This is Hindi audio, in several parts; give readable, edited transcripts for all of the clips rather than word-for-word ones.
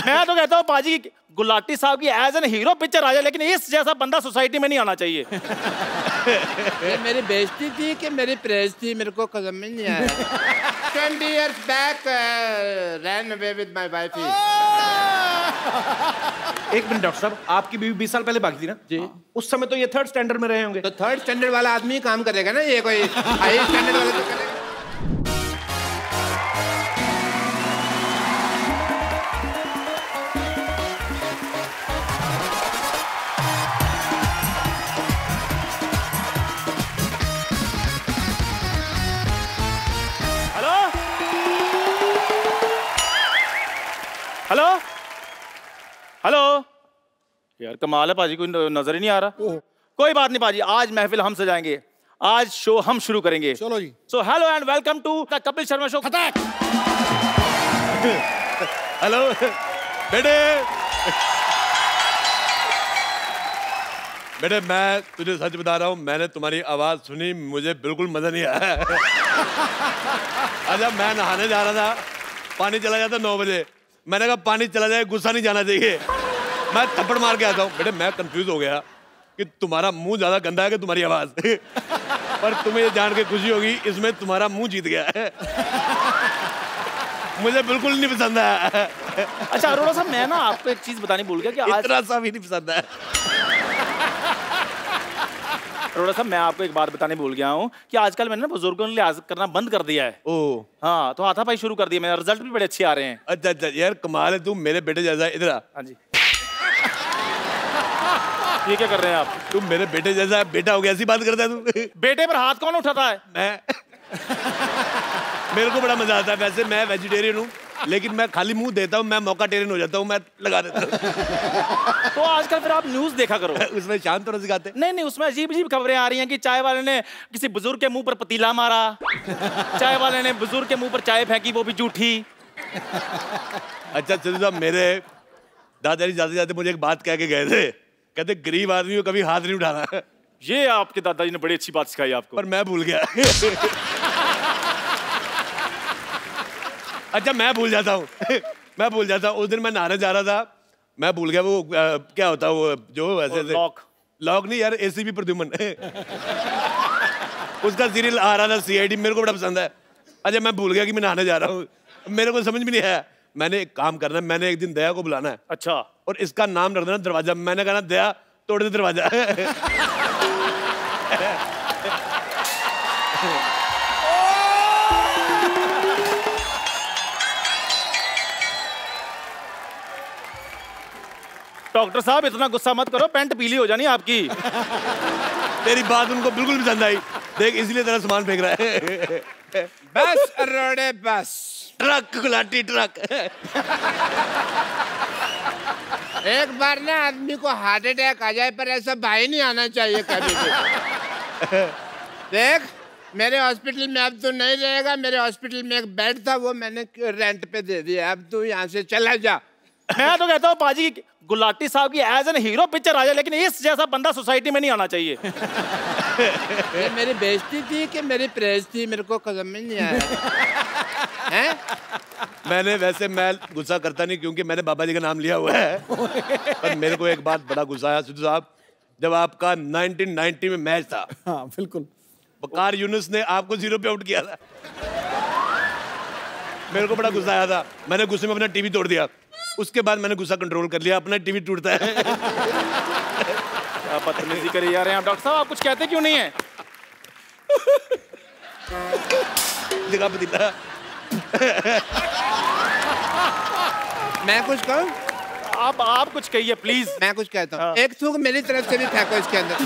मैं तो कहता हूँ पाजी गुलाटी साहब की एज एन हीरो पिक्चर आ जाए, लेकिन इस जैसा बंदा सोसाइटी में नहीं आना चाहिए। ये मेरी बेइज्जती थी कि मेरी प्रेज थी, मेरे को कसम में नहीं आया। 20 years back ran away with my wife. एक मिनट डॉक्टर साहब, आपकी बीवी 20 साल पहले भागी थी ना जी? उस समय तो ये 3rd स्टैंडर्ड में रहे होंगे। तो 3rd स्टैंडर्ड वाला आदमी काम करेगा ना, ये कोई हाई स्टैंडर्ड वाला तो करेगा। हेलो हेलो यार कमाल है पाजी, कोई नजर ही नहीं आ रहा। कोई बात नहीं पाजी, आज महफिल हम सजाएंगे, आज शो हम शुरू करेंगे। चलो जी। So hello and welcome to the Kapil Sharma show. Hello बेटे, बेटे मैं तुझे सच बता रहा हूँ, मैंने तुम्हारी आवाज सुनी, मुझे बिल्कुल मजा नहीं आया। अच्छा मैं नहाने जा रहा था, पानी चला जाता 9 बजे, मैंने कहा पानी चला जाए गुस्सा नहीं जाना चाहिए, मैं थप्पड़ मार के आता हूँ। बेटे मैं कंफ्यूज हो गया कि तुम्हारा मुंह ज्यादा गंदा है कि तुम्हारी आवाज। पर तुम्हें ये जान के खुशी होगी, इसमें तुम्हारा मुंह जीत गया है। मुझे बिल्कुल नहीं पसंद है। अच्छा अरोड़ा साहब, मैं ना आपको एक चीज बतानी भूल गया कि आज इतना सा भी नहीं पसंद है। अरोड़ा साहब मैं आपको एक बात बताने भूल गया हूँ कि आजकल मैंने ना बुजुर्गों ने लिहाज करना बंद कर दिया है। ओह हाँ, तो हाथापाई शुरू कर दिया मैंने, रिजल्ट भी बड़े अच्छे आ रहे हैं। अच्छा अच्छा यार कमाल है, तू मेरे बेटे जैसा। इधर आ। हाँ जी। ये क्या कर रहे हैं आप? तू मेरे बेटे जैसा बेटा हो गया, ऐसी बात करता है तू? बेटे पर हाथ कौन उठाता है? मैं। मेरे को बड़ा मजा आता है। वैसे मैं वेजिटेरियन हूँ, लेकिन मैं खाली मुंह देता हूँ, मैं मौका-टेरियन हो जाता हूँ, मैं लगा देता हूँ। तो आजकल फिर आप न्यूज देखा करो। उसमें शांत थोड़ा सिखाते। नहीं, उसमें अजीब अजीब खबरें आ रही हैं कि चाय वाले ने किसी बुजुर्ग के मुंह पर पतीला मारा, चाय वाले ने बुजुर्ग के मुंह पर चाय फेंकी, वो भी झूठी। अच्छा सिद्धू साहब, मेरे दादाजी जाते जाते मुझे एक बात कह के गए थे, कहते गरीब आदमी को कभी हाथ नहीं उठाना। ये आपके दादाजी ने बड़ी अच्छी बात सिखाई आपको। पर मैं भूल गया। अच्छा मैं भूल जाता हूँ। मैं भूल जाता हूँ। उस दिन मैं नहाने जा रहा था, मैं भूल गया वो क्या होता है वो जो वैसे लॉक नहीं यार, एसीपी प्रद्युमन। उसका सीरियल आ रहा था CID, मेरे को बड़ा पसंद है। अच्छा मैं भूल गया कि मैं नहाने जा रहा हूँ, मेरे को समझ में नहीं आया। मैंने एक काम करना है, मैंने एक दिन दया को बुलाना है। अच्छा। और इसका नाम रख देना दरवाजा। मैंने कहा दया तोड़ दे दरवाजा। डॉक्टर साहब इतना गुस्सा मत करो, पैंट पीली हो जानी आपकी। तेरी बात उनको बिल्कुल पसंद आई, देख इसलिए तेरा सामान फेंक रहा है। बस अरोड़े बस। Truck Gulati truck. एक बार ना आदमी को हार्ट अटैक आ जाए, पर ऐसा भाई नहीं आना चाहिए कभी भी। देख मेरे हॉस्पिटल में अब तू नहीं रहेगा, मेरे हॉस्पिटल में एक बेड था, वो मैंने रेंट पे दे दिया, अब तू यहाँ से चला जा। मैं तो कहता हूँ पाजी गुलाटी साहब की एज एन हीरो पिक्चर आ जाए, लेकिन इस जैसा बंदा सोसाइटी में नहीं आना चाहिए। ये मेरी बेइज्जती थी कि मेरी प्रेज थी, मेरे को कसम में नहीं आया। हैं? मैंने वैसे मैं गुस्सा करता नहीं क्योंकि मैंने बाबा जी का नाम लिया हुआ है। पर मेरे को एक बात बड़ा गुस्सा आया सिद्धू साहब, जब आपका 1990 में मैच था। हाँ बिल्कुल। वकार यूनुस ने आपको 0 पे आउट किया था। मेरे को बड़ा गुस्सा आया था, मैंने गुस्से में अपना टीवी तोड़ दिया। उसके बाद मैंने गुस्सा कंट्रोल कर लिया, अपना टीवी टूटता है। क्या बदतमीजी करे जा रहे हैं आप डॉक्टर साहब, आप कुछ कहते क्यों नहीं है? जगह पतीला। मैं कुछ कहूँ? आप कुछ कहिए प्लीज। मैं कुछ कहता हूँ। एक थूक मेरी तरफ से भी फेंको इसके अंदर।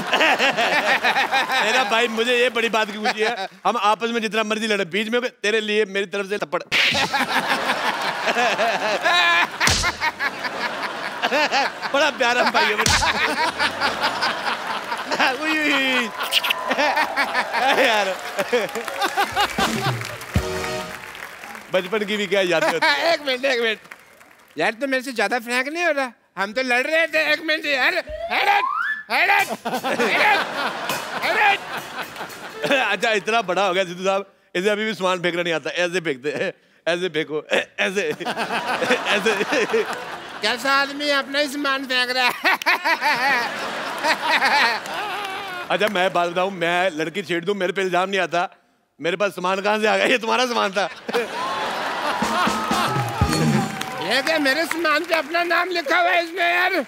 मेरा भाई मुझे ये बड़ी बात की खुशी है, हम आपस में जितना मर्जी लड़े, बीच में तेरे लिए मेरी तरफ से थप्पड़। बड़ा प्यारा भाई है यार। बचपन की भी क्या याद होती है। एक मिनट यार, तो मेरे से ज्यादा फ्रैंक नहीं हो रहा, हम तो लड़ रहे थे। एक मिनट यार। अच्छा इतना बड़ा हो गया सिद्धू साहब, इसे अभी भी सामान फेंकना नहीं आता, ऐसे फेंकते हैं, ऐसे फेंको, ऐसे ऐसे। कैसा आदमी अपना ही सामान फेंक रहा है। अच्छा मैं बात बताऊं, मैं लड़की छेड़ दूं मेरे पे इल्जाम नहीं आता, मेरे पास सामान कहाँ से आ गया? ये तुम्हारा सामान था। ये क्या मेरे सामान पे अपना नाम लिखा हुआ है इसमें यार?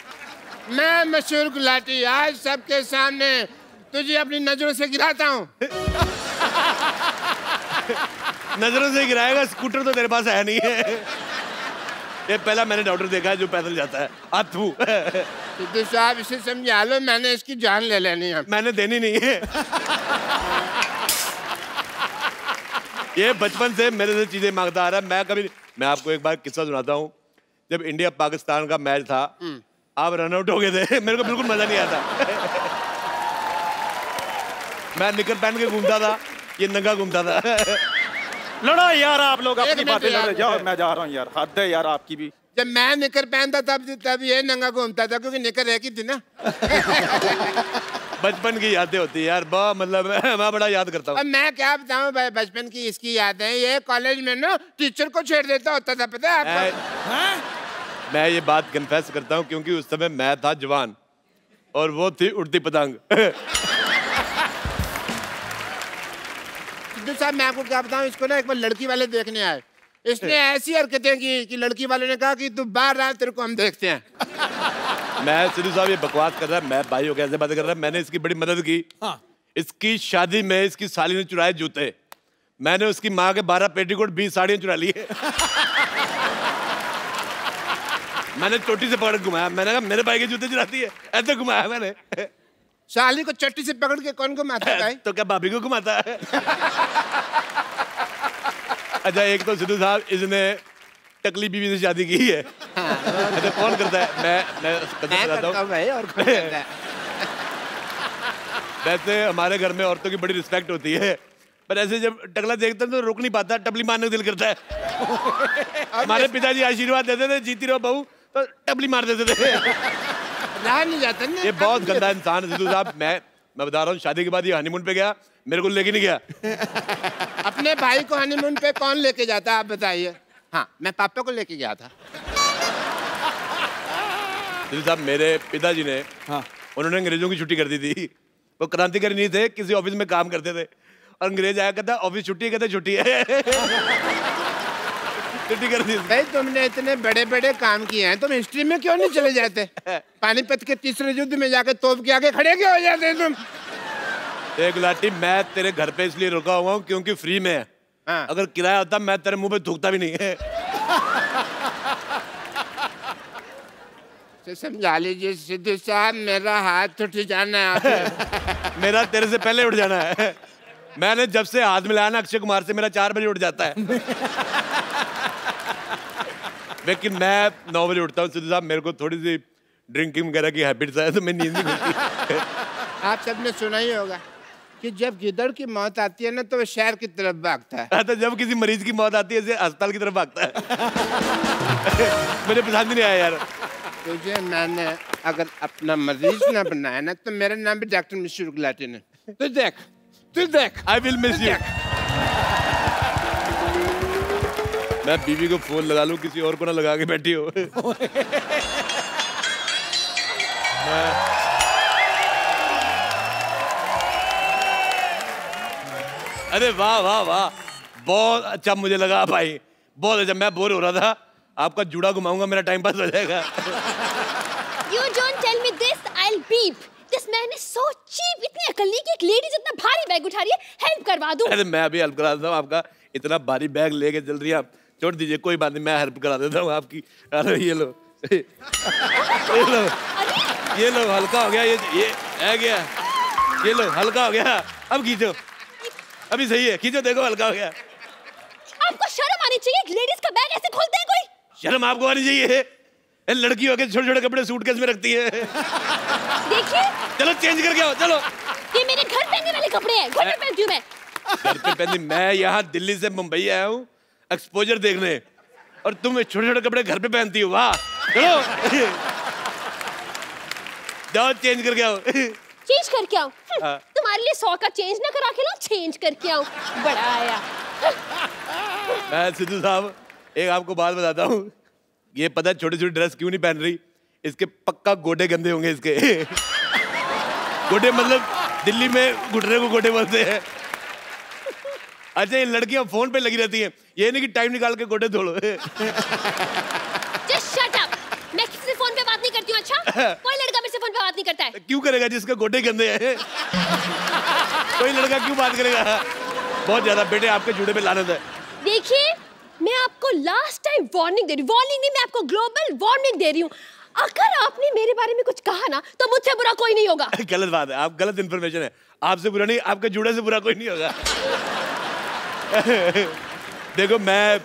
मैं मशहूर गुलाटी आज सबके सामने तुझे अपनी नजरों से गिराता हूँ। नजरों से गिराएगा? स्कूटर तो तेरे पास है नहीं है। ये पहला मैंने डॉक्टर देखा है जो पैदल जाता है। आथू। सिद्धू साहब इसे समझा लो, मैंने इसकी जान ले लेनी है। मैंने देनी नहीं है। ये बचपन से मेरे से चीजें मांगता आ रहा है। मैं आपको एक बार किस्सा सुनाता हूँ। जब इंडिया पाकिस्तान का मैच था, आप रन आउट हो गए थे, मेरे को बिल्कुल मजा नहीं आता। मैं निकर पहन के घूमता था, ये नंगा घूमता था। लड़ो यार आप लोग एक अपनी मिनट बातें यार। लड़ो, जाओ मैं जा रहा हूँ यार, हद है यार आपकी भी। जब मैं निकर पहनता तब ये नंगा घूमता था, क्योंकि निकर एक ही थी ना। बचपन की यादें होती है यार, मतलब मैं बड़ा याद करता हूँ। अब मैं क्या बताऊँ भाई, बचपन की इसकी यादें। ये कॉलेज में ना टीचर को छेड़ देता होता था, पता है आपको? मैं ये बात कन्फेस करता हूँ क्योंकि उस समय मैं था जवान और वो थी उड़ती पतंग। सिद्धू साहब मैं आपको क्या बताऊँ, इसको ना एक बार लड़की वाले देखने आए, इसने ऐसी हरकतें की कि लड़की वाले ने कहा कि तू बाहर आ, तेरे को हम देखते हैं। मैं सिद्धू साहब ये बकवास कर रहा है, मैं भाई हो कैसे बातें कर रहा है। मैंने इसकी बड़ी मदद की। हाँ। इसकी शादी में इसकी साली ने चुराए जूते, मैंने उसकी माँ के 12 पेटीकोट 20 साड़ियाँ चुरा ली है। मैंने चोटी से पकड़ घुमाया, मैंने कहा मेरे भाई के जूते चुराती है, ऐसे घुमाया मैंने। साली को चट्टी से पकड़ के कौन घुमाता है? तो क्या भाभी को घुमाता है? अच्छा एक तो सिद्धू साहब इसने टकली बीवी से शादी की है। अच्छा कौन करता है? मैं करता हूँ भाई, और कौन करता है? वैसे हमारे घर में औरतों की बड़ी रिस्पेक्ट होती है, पर ऐसे जब टकला देखते हैं तो रुक नहीं पाता, टपली मारने का दिल करता है। हमारे पिताजी आशीर्वाद देते थे, जीती रहो बहू, तो टपली मार देते थे। रहा नहीं जाता ना। ये बहुत गंदा इंसान है सिद्धू साहब। मैं बता रहा हूँ, शादी के बाद ये हनीमून पे गया, मेरे को लेके नहीं गया। अपने भाई को हनीमून पे कौन लेके जाता आप बताइए? हाँ मैं पापा को लेके गया था। सिद्धू साहब मेरे पिताजी ने, हाँ, उन्होंने अंग्रेजों की छुट्टी कर दी थी। वो क्रांतिकारी नहीं थे, किसी ऑफिस में काम करते थे, और अंग्रेज आया कहता ऑफिस छुट्टी, कहते छुट्टी है। छुट्टी कर दी। भाई तुमने इतने बड़े बड़े काम किए हैं, तुम हिस्ट्री में क्यों नहीं चले जाते? पानीपत के तीसरे युद्ध में जाके तोप के आगे खड़े क्यों हो जाते तुम? एक गुलाटी, मैं तेरे घर पे इसलिए रुका हुआ हूँ क्योंकि फ्री में है। हाँ। अगर किराया होता मैं तेरे मुंह पे थूकता भी नहीं है। समझा लीजिए सिद्धू साहब, मेरा हाथ उठ जाना है। मेरा तेरे से पहले उठ जाना है। मैंने जब से हाथ मिलाया ना अक्षय कुमार से, मेरा 4 बजे उठ जाता है। लेकिन मैं 9 बजे उठता हूँ सिद्धू साहब, मेरे को थोड़ी सी ड्रिंकिंग वगैरह की हैबिट्स है, तो मैं नींद नहीं खुलती। आप सबने सुना ही होगा कि जब गिदड़ की मौत आती है ना तो वो शहर की तरफ भागता है। तो जब किसी मरीज की मौत आती है इसे अस्पताल की तरफ भागता है। मुझे पसंद नहीं आया यार। तुझे मैंने अगर अपना मरीज ना बनाया ना तो मेरा नाम भी डॉक्टर मशहूर गुलाटी ने। तू देख आई विल मिस यू। मैं बीवी को फोन लगा लूं, किसी और को ना लगा के बैठी हो। अरे वाह वाह वाह, बहुत अच्छा मुझे लगा भाई, बहुत अच्छा। मैं बोर हो रहा था, आपका जूड़ा घुमाऊंगा, मेरा टाइम पास हो जाएगा। You don't tell me this, I'll beep. This man is so cheap. इतनी अकली की एक लेडी जितना भारी बैग उठा रही है, हेल्प करवा दूं। अरे मैं अभी हेल्प करा देता हूँ आपका, इतना भारी बैग लेके चल रही है आप, छोड़ दीजिए, कोई बात नहीं, मैं हेल्प करा देता हूँ आपकी। अरे ये लो, ये लो हल्का हो गया, ये है गया, ये लो हल्का हो गया। अब खींचो, अभी सही है, खींचो, देखो हल्का हो गया। आपको शर्म आनी चाहिए, एक लेडीज का बैग ऐसे खोलते हैं कोई? शर्म आपको आनी चाहिए, लड़की होके छोटे छोटे कपड़े सूटकेस में रखती है। देखिए, चलो चेंज करके आओ, चलो। ये मेरे घर पहनने वाले कपड़े हैं, घर पे पहनती हूँ मैं। घर पे पहनती? मैं यहाँ दिल्ली से मुंबई आया हूँ एक्सपोजर देखने, और तुम छोटे छोटे कपड़े घर पे पहनती हो, वाह। चलो जाओ चेंज करके आओ। चेंज करके आओ? तुम्हारे लिए 100 का चेंज ना करा के लो, चेंज करके आओ। बड़ा आया। मैं सिद्धू साहब एक आपको बात बताता हूँ, ये पता है छोटी छोटी ड्रेस क्यों नहीं पहन रही, इसके पक्का गोडे गंदे होंगे इसके। गोडे मतलब दिल्ली में घुटने को गोडे बोलते हैं। अच्छा ये लड़कियां फोन पे लगी रहती हैं, ये नहीं कि टाइम निकाल के गोडे धो लो। Just shut up. मैं किसी से फोन पे बात नहीं करती हूँ। अच्छा कोई लड़का मेरे से फोन पे बात नहीं करता है। क्यों करेगा जिसके गोडे गंदे हैं? कोई लड़का क्यों बात करेगा? बहुत ज्यादा बेटे आपके जूड़े पे लानत है। देखिए मैं आपको लास्ट टाइम वार्निंग दे रही हूँ, वार्निंग नहीं, मैं आपको ग्लोबल वार्निंग दे रही हूँ। अगर आपने मेरे बारे में कुछ कहा ना तो मुझसे बुरा कोई नहीं होगा। गलत बात है, आप गलत इन्फॉर्मेशन है। आपसे बुरा नहीं, आपके जूड़े से बुरा कोई नहीं होगा। देखो मैं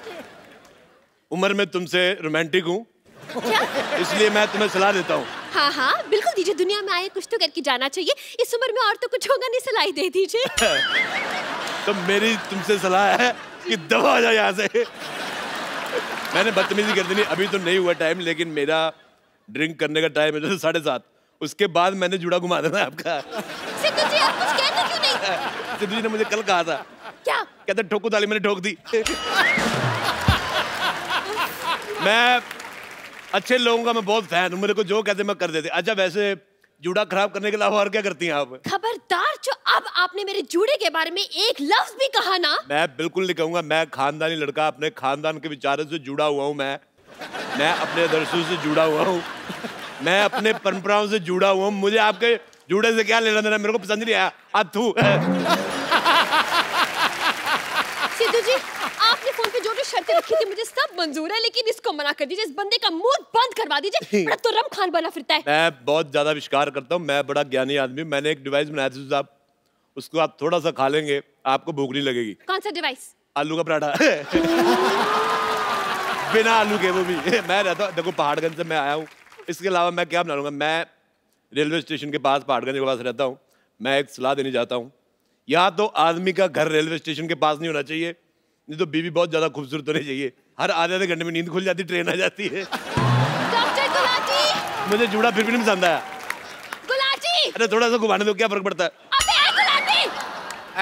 उम्र में तुमसे रोमांटिक हूँ, इसलिए मैं तुम्हें सलाह देता हूँ। हाँ हाँ बिल्कुल दीजिए, दुनिया में आए कुछ तो करके जाना चाहिए। इस उम्र में और तो कुछ होगा नहीं, सलाह दे दीजिए। तो मेरी तुमसे सलाह है कि दबा आ जाओ यहाँ से। मैंने बदतमीजी कर दी नहीं, अभी तो नहीं हुआ टाइम, लेकिन मेरा ड्रिंक करने का टाइम है 7:30, उसके बाद मैंने जुड़ा घुमा देना आपका। सिद्धू जी आप कुछ कहते क्यों नहीं? सिद्धू जी ने मुझे कल कहा था। क्या? कहते ठोको ताली, मैंने ठोक दी। मैं अच्छे लोगों का मैं बहुत फैन हूँ, मेरे को जो कहते मैं कर देते। अच्छा वैसे जूड़ा खराब करने के अलावा और क्या करती हैं आप? खबरदार, जो अब आपने मेरे जूड़े के बारे में एक लफ्ज भी कहा ना। मैं बिल्कुल नहीं कहूंगा, मैं खानदानी लड़का, अपने खानदान के विचारों से जुड़ा हुआ हूँ। मैं अपने आदर्शों से जुड़ा हुआ हूँ, मैं अपने परंपराओं से जुड़ा हुआ हूँ। मुझे आपके जूड़े से क्या लेना देना, मेरे को पसंद नहीं आया। अथू सिद्धू जी आपने फोन पे जो जो शर्तें रखी थी मुझे सब मंजूर है, लेकिन इसको मना कर दीजिए, इस बंदे का मुंह बंद करवा दीजिए। बड़ा तुर्रम खान बना फिरता है। मैं बहुत ज्यादा विश्वास करता हूँ, मैं बड़ा ज्ञानी आदमी हूँ। मैंने एक डिवाइस बनाया था साहब, उसको आप थोड़ा सा खा लेंगे आपको भूख नहीं लगेगी। कौन सा डिवाइस? आलू का पराठा। बिना आलू के, वो भी। मैं रहता हूँ, देखो पहाड़गंज से मैं आया हूँ, इसके अलावा मैं क्या बना लूंगा। मैं रेलवे स्टेशन के पास, पहाड़गंज के पास रहता हूँ। मैं एक सलाह देनी चाहता हूँ, या तो आदमी का घर रेलवे स्टेशन के पास नहीं होना चाहिए, नहीं तो बीवी बहुत ज्यादा खूबसूरत होनी चाहिए। हर आधे घंटे में नींद खुल जाती, ट्रेन आ जाती है। डॉक्टर गुलाटी, मुझे जूड़ा फिर भी नहीं पसंद आया। गुलाटी, अरे थोड़ा सा घुमाने दो, क्या फर्क पड़ता है? अबे गुलाटी,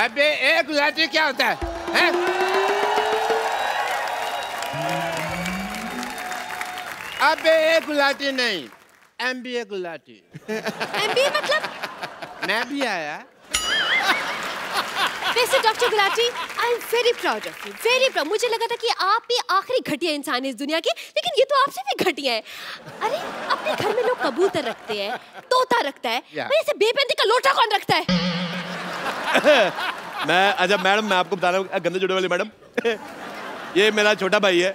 अबे एक गुलाटी क्या होता है? अबे एक गुलाटी नहीं, MBA गुलाटी। MBA मतलब? मैं भी आया। वैसे doctor Gulati, I am very proud of you, very proud. मुझे लगा था कि आप ही आखिरी घटिया इंसान है इस दुनिया की, लेकिन ये तो आपसे भी घटिया है। अरे अपने घर में लोग कबूतर रखते हैं, तोता रखता है, भाई ऐसे बेपैंती का लोटा कौन रखता है? मैं अच्छा मैडम, मैं आपको बता रहा हूँ, गंदे जुड़े वाली मैडम, ये मेरा छोटा भाई है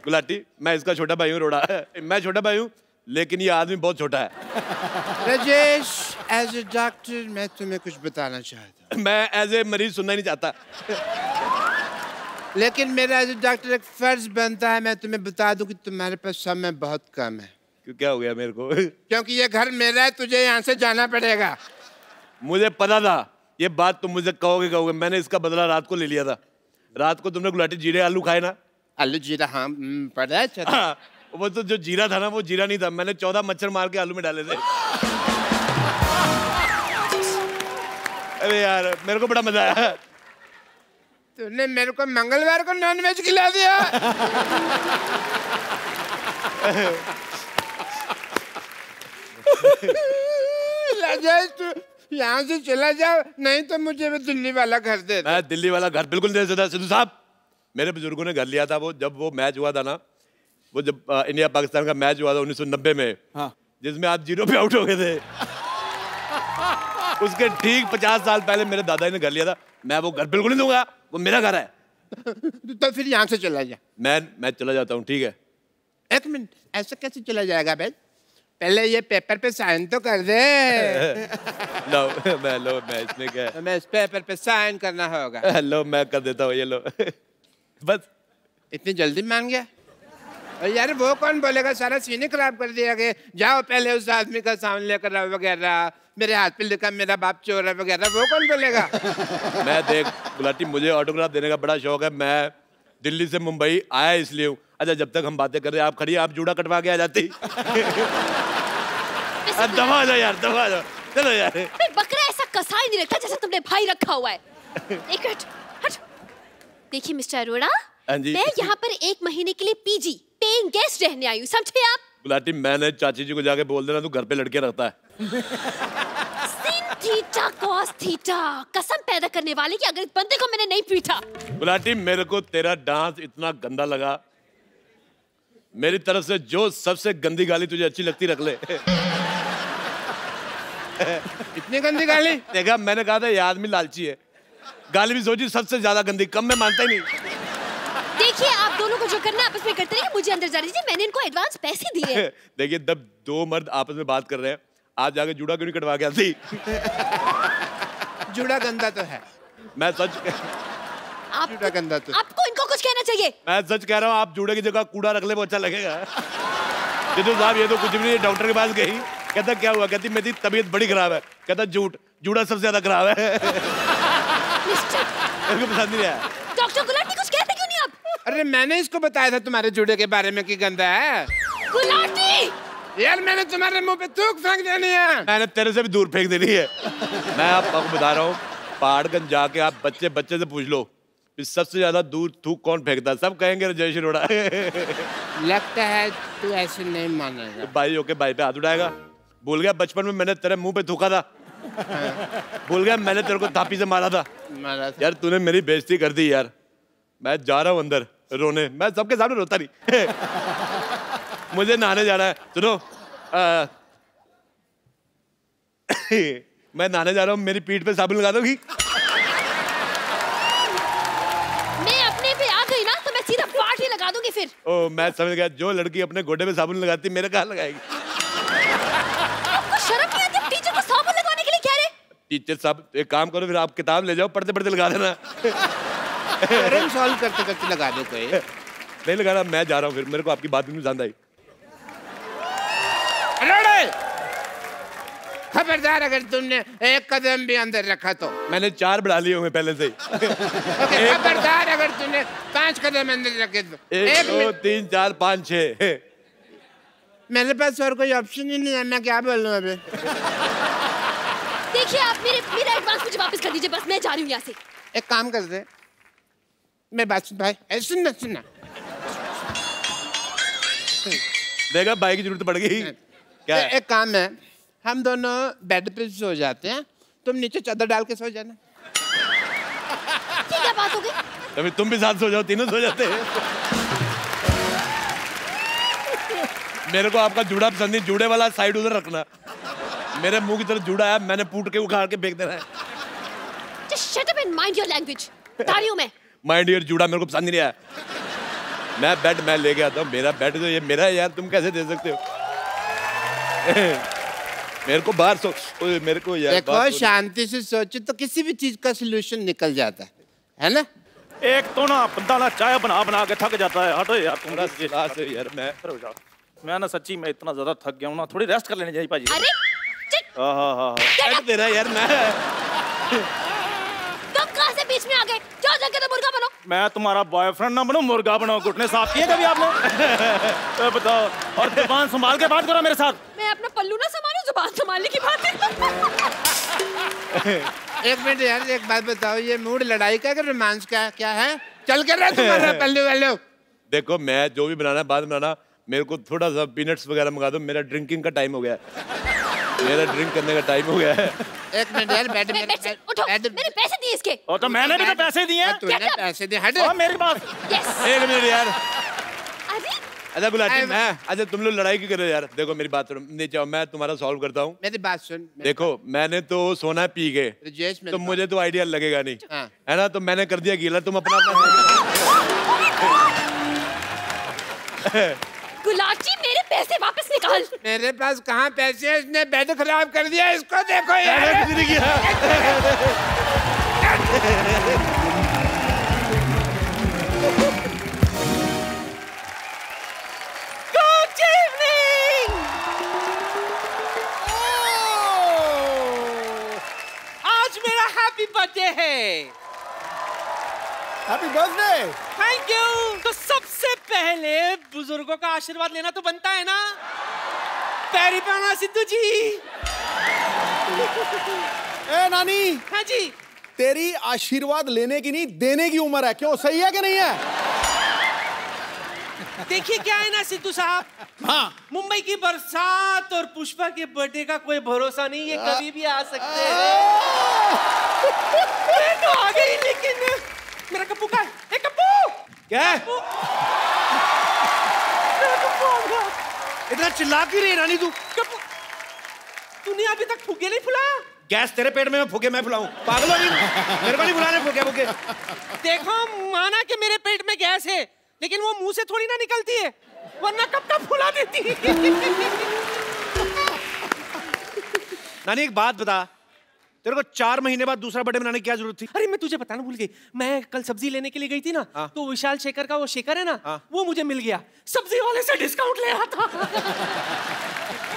गुलाटी, मैं इसका छोटा भाई हूँ रोड़ा। मैं छोटा भाई हूँ, लेकिन ये आदमी बहुत छोटा है। राजेश, एज ए डॉक्टर मैं तुम्हें कुछ बताना चाहता हूँ। मैं एज ए मरीज सुनना ही नहीं चाहता, लेकिन मेरा एज ए डॉक्टर एक फर्ज बनता है मैं तुम्हें बता दूं कि तुम्हारे पास समय बहुत कम है। क्यों, क्या हो गया मेरे को? क्योंकि ये घर मेरा है, तुझे यहाँ से जाना पड़ेगा। मुझे पता था ये बात तुम मुझे कहोगे। मैंने इसका बदला रात को ले लिया था। रात को तुमने गुलाटी जीरे आलू खाए ना? आलू जीरा, हाँ पड़ा है। हाँ, वो तो जो जीरा था ना, वो जीरा नहीं था, मैंने 14 मच्छर मार के आलू में डाले थे। अरे यार मेरे को बड़ा मजा आया। तूने मेरे को मंगलवार को नॉनवेज खिला दिया। राजेश तू यहाँ से चला जाओ, नहीं तो मुझे भी दिल्ली वाला घर दे। मैं दिल्ली वाला घर बिल्कुल नहीं दे सकता सिद्धू साहब। मेरे बुजुर्गों ने घर लिया था, वो जब वो मैच हुआ था ना, वो जब इंडिया पाकिस्तान का मैच हुआ था 1990 में, हाँ। जिसमें आप 0 पे आउट हो गए थे, उसके ठीक 50 साल पहले मेरे दादा ने घर लिया था। मैं वो घर बिल्कुल नहीं दूंगा, वो मेरा घर है। तो फिर यहाँ से चला जा। मैं चला जाता हूँ, ठीक है? एक मिनट, ऐसा कैसे चला जाएगा भाई? पहले ये पेपर पे साइन तो कर दे। मैं इसमें क्या है? मैं इस पेपर पे साइन करना होगा। लो मैं कर देता हूँ, ये लो। बस इतनी जल्दी मान गया? और यार वो कौन बोलेगा, सारा सीन खराब कर दिया कि जाओ पहले उस आदमी का सामान लेकर आओ वगैरह, मेरे हाथ पे लिखा मेरा बाप चोर है वगैरह, वो कौन बोलेगा? मैं देख गुलाटी, मुझे ऑटोग्राफ देने का बड़ा शौक है। मैं दिल्ली से मुंबई आया इसलिए हूँ। अच्छा जब तक हम बातें कर रहे हैं, आप खड़ी, आप जूड़ा कटवा के आ जाती। दबा जाओ यार, दबा जाओ, चलो यार। बकरा ऐसा कसाई नहीं रखता जैसे तुमने भाई रखा हुआ है। एक मिनट, हट। देखिए मिस्टर अरोड़ा, मैं यहाँ पर 1 महीने के लिए PG पेइंग गेस्ट रहने आई हूँ, समझे आप? गुलाटी, मैंने चाची जी को जाके बोल देना तू घर पे लड़के रखता है। सिन थीटा कॉस थीटा, कसम पैदा करने वाले कि अगर इस बंदे को मैंने नहीं पीटा। गुलाटी, मेरे को तेरा डांस इतना गंदा लगा, मेरी तरफ से जो सबसे गंदी गाली तुझे अच्छी लगती रख ले। इतनी गंदी गाली? देखा, मैंने कहा था ये आदमी लालची है, गाली भी सोची सबसे ज्यादा गंदी, कम में मानता ही नहीं। देखिए, आप दोनों को जो करना है आपस में करते रहिए, मुझे अंदर जाने दीजिए, मैंने इनको एडवांस पैसे दिए हैं। देखिए, जब दो मर्द आपस में बात कर रहे हैं, आज जाके जूड़ा क्यों नहीं कटवा के आती? जूड़ा गंदा तो है, मैं सच जूड़ा गंदा तो। आपको इनको कुछ कहना चाहिए। मैं सच कह रहा हूँ, आप जूड़े की जगह कूड़ा रख ले, वो अच्छा लगेगा। जितू साहब, ये तो कुछ भी नहीं, डॉक्टर के पास गई, कहता क्या हुआ? कहती मेरी तबीयत बड़ी खराब है। कहता झूठ, जूड़ा सबसे ज्यादा खराब है। मेरे को पसंद नहीं आया। डॉक्टर गुलाटी, कुछ कहते क्यों नहीं आप? अरे मैंने इसको बताया था तुम्हारे जूड़े के बारे में कि गंदा है। गुलाटी! यार, मैंने तुम्हारे मुंह पे थूक फेंक देनी है। मैंने तेरे से भी दूर फेंक देनी है। मैं आपको बता रहा हूँ, पहाड़गंज जाके आप बच्चे से पूछ लो, सबसे ज्यादा दूर थूक कौन फेंकता है? सब कहेंगे जय श्री रोड़ा। लगता है तू ऐसे नहीं मानेगा। भाई होके भाई पे हाथ उठाएगा। भूल गया बचपन में मैंने तेरे मुंह पे थूका था? भूल गया मैंने तेरे को थापी से मारा था? यार तूने मेरी बेइज्जती कर दी यार। मैं जा रहा हूँ अंदर रोने, मैं सबके सामने रोता नहीं। मुझे नहाने जाना है। सुनो, मैं नहाने जा रहा हूँ, मेरी पीठ पे साबुन लगा दोगी? मैं अपने पे आ गई ना तो मैं सीधा पार्ट ही लगा दूंगी फिर। ओ, मैं समझ गया, जो लड़की अपने गोडे पे साबुन लगाती मेरे कहाँ लगाएगी? आपको शर्म नहीं आती टीचर को साबुन लगवाने के लिए कह रहे? टीचर साहब, एक काम करो, फिर आप किताब ले जाओ, पढ़ते पढ़ते लगा देना। प्रॉब्लम सॉल्व करते करते लगा दो कोई। नहीं लगाना, मैं जा रहा हूँ फिर, मेरे को आपकी बात भी नहीं पसंद आई। खबरदार, अगर तुमने एक कदम भी अंदर रखा तो। मैंने 4 बढ़ा लिए होंगे पहले से ही। खबरदार, अगर तुमने 5 कदम अंदर रखे तो। 1 2 3 4 5 6। मेरे पास और कोई ऑप्शन ही नहीं है, मैं क्या बोलूं अभी। देखिए, आप मेरा एडवांस मुझे वापस कर दीजिए, बस मैं जा रही हूँ यहाँ से। एक काम कर दे, मैं बात सुन भाई, ऐसे सुनना। देखा, भाई की जरूरत पड़ गई। क्या है? एक काम है, हम दोनों बेड पे सो जाते हैं, तुम नीचे चादर डाल के सो जाना। ये क्या बात हो गई? तभी तुम भी साथ सो जाओ, तीनों सो जाते हैं। मेरे को आपका जूड़ा पसंद नहीं, जूड़े वाला साइड उधर रखना। मेरे मुंह की तरफ जूड़ा है, मैंने पूट के उखाड़ के फेंक देना है। Just shut up and mind your language। बता रही हूँ मैं। माइंड योर जूड़ा मेरे को पसंद नहीं आया। मैं बेड मैं लेके आता हूँ, मेरा बेड तो ये मेरा है यार, तुम कैसे दे सकते हो? मेरे को बाहर सो, मेरे को यार देखो, शांति से सोचो तो किसी भी चीज का सोल्यूशन निकल जाता है ना? एक तो ना बंदा ना चाय बना बना के थक जाता है। हटो यार तुम यार, मैं ना सच्ची में इतना ज्यादा थक गया हूँ ना, थोड़ी रेस्ट कर लेनी चाहिए पाजी। अरे हाँ दे रहा यार। मैं तुम कहाँ से बीच में आ गए? जाओ जाके तो मुर्गा बनो। मैं तुम्हारा बॉयफ्रेंड ना बनूं, मुर्गा बनाओ। घुटने साफ किए कभी आपने? तो बताओ, और जुबान संभाल के बात करो मेरे साथ। मैं अपना पल्लू ना संभालूं, जुबान संभालने की बात है। एक मिनट यार, एक बात बताओ, ये मूड लड़ाई का रोमांस का क्या है? चल कर रहा तुम्हारा पल्लू वालू। देखो, मैं जो भी बनाना है बाद में बनाना, मेरे को थोड़ा सा पीनट्स वगैरह मंगा दो, मेरा ड्रिंकिंग का टाइम हो गया है। मेरा ड्रिंक करने का टाइम हो गया है। एक मिनट यार, बैठ उठो, मैंने पैसे दिए इसके। और तो मैंने भी तो पैसे दिए हैं। तूने पैसे दिए, हट। और मेरी बात। एक मिनट यार। अरे अच्छा गुलाटी, मैं अच्छा तुम लोग लड़ाई क्यों कर रहे हो यार? देखो मेरी बात सुनो, नीचे आओ, मैं तुम्हारा सॉल्व करता हूँ। मेरी बात सुन। देखो, मैंने तो सोना पी के, तो मुझे तो आइडिया लगेगा नहीं, है ना? तो मैंने कर दिया गीला, तुम अपना गुलाटी, मेरे पैसे वापस निकाल। मेरे पास कहाँ पैसे हैं? इसने बेड खराब कर दिया, इसको देखो यार। Good evening! आज मेरा हैप्पी बर्थडे है। Happy birthday. Thank you. तो सबसे पहले बुजुर्गों का आशीर्वाद लेना तो बनता है ना। पैरी पाना सिद्धू जी। ए नानी। हाँ जी। तेरी आशीर्वाद लेने की नहीं, देने की उम्र है, क्यों? सही है कि नहीं है? देखिए क्या है ना सिद्धू साहब, हाँ मुंबई की बरसात और पुष्पा के बर्थडे का कोई भरोसा नहीं, ये कभी भी आ सकते हैं। मैं तो आ गई, लेकिन मेरा कप्पू का है। कप्पू क्या है? मेरा कप्पू आ गया। इतना चिल्ला क्यों रही है रानी तू? कप्पू, तूने अभी तक फुगे नहीं फुलाया? गैस तेरे पेट में, मैं फुगे मैं फुलाऊं? पागल हो नहीं? मेरे को नहीं फुलाने फुगे फुगे। देखो, माना कि मेरे पेट में गैस है, लेकिन वो मुंह से थोड़ी ना निकलती है, वरना कब कब फुला देती। नानी एक बात बता, तेरे को 4 महीने बाद दूसरा बर्थडे मनाने की क्या जरूरत थी? अरे मैं तुझे बताना भूल गई, मैं कल सब्जी लेने के लिए गई थी ना, तो विशाल शेखर का वो शेखर है ना, वो मुझे मिल गया, सब्जी वाले से डिस्काउंट ले रहा था।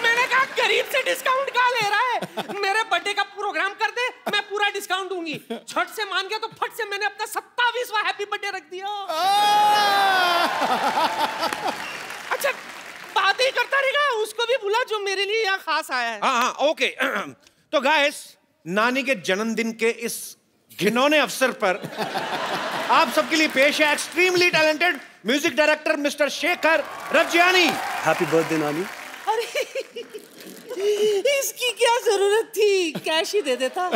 मैंने कहा गरीब से डिस्काउंट कहाँ ले रहा है, मेरे बर्थडे का प्रोग्राम कर दे, मैं पूरा डिस्काउंट दूंगी। छठ से मान गया तो फट से मैंने अपना 27वां हैप्पी बर्थडे रख दिया। अच्छा, बात ही करता रहेगा, उसको भी बुला जो मेरे लिए यहाँ खास आया है। हाँ ओके। तो गाइस, नानी के जन्मदिन के इस घिनौने अवसर पर आप सबके लिए पेश है extremely talented music director mister Shekhar Ravjiani. Happy birthday नानी। अरे इसकी क्या जरूरत थी, कैश ही दे देता।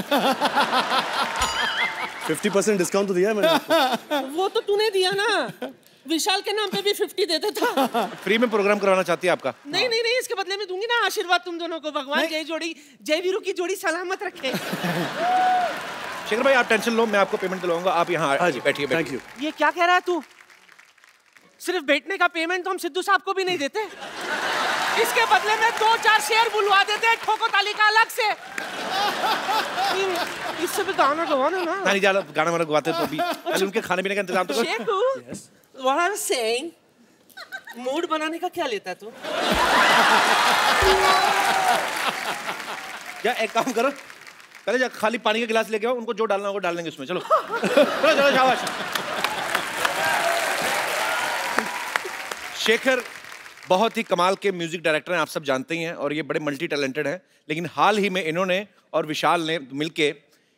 50% डिस्काउंट तो दिया है मैंने आपको। वो तो तूने दिया ना, विशाल के नाम पे भी 50 दे देता। फ्री में प्रोग्राम करवाना चाहती है आपका? नहीं नहीं नहीं, इसके बदले में दूंगी ना आशीर्वाद तुम दोनों को। भगवान जय वीरू की जोड़ी सलामत रखे। शेखर भाई आप टेंशन लो, मैं आपको पेमेंट दिलवाऊंगा, आप यहाँ बैठिए। Thank you. ये क्या कह रहा है तू? सिर्फ बैठने का पेमेंट तो हम सिद्धू साहब को भी नहीं देते, इसके बदले में 2-4 शेयर बुलवा देते हैं ठोको ताली का अलग से। इससे भी गाना गवाना ना। नानी ज्यादा गाना वाना गवाते तो अभी पहले उनके खाने पीने का इंतजाम तो कर। Shekhu, what I'm saying, mood बनाने का क्या लेता है तू? क्या एक काम करो, पहले जा खाली पानी का गिलास लेके आओ, उनको जो डालना होगा डाल देंगे उसमें। चलो चलो शाबाश। शेखर बहुत ही कमाल के म्यूजिक डायरेक्टर हैं, आप सब जानते ही हैं, और ये बड़े मल्टी टैलेंटेड हैं। लेकिन हाल ही में इन्होंने और विशाल ने मिलके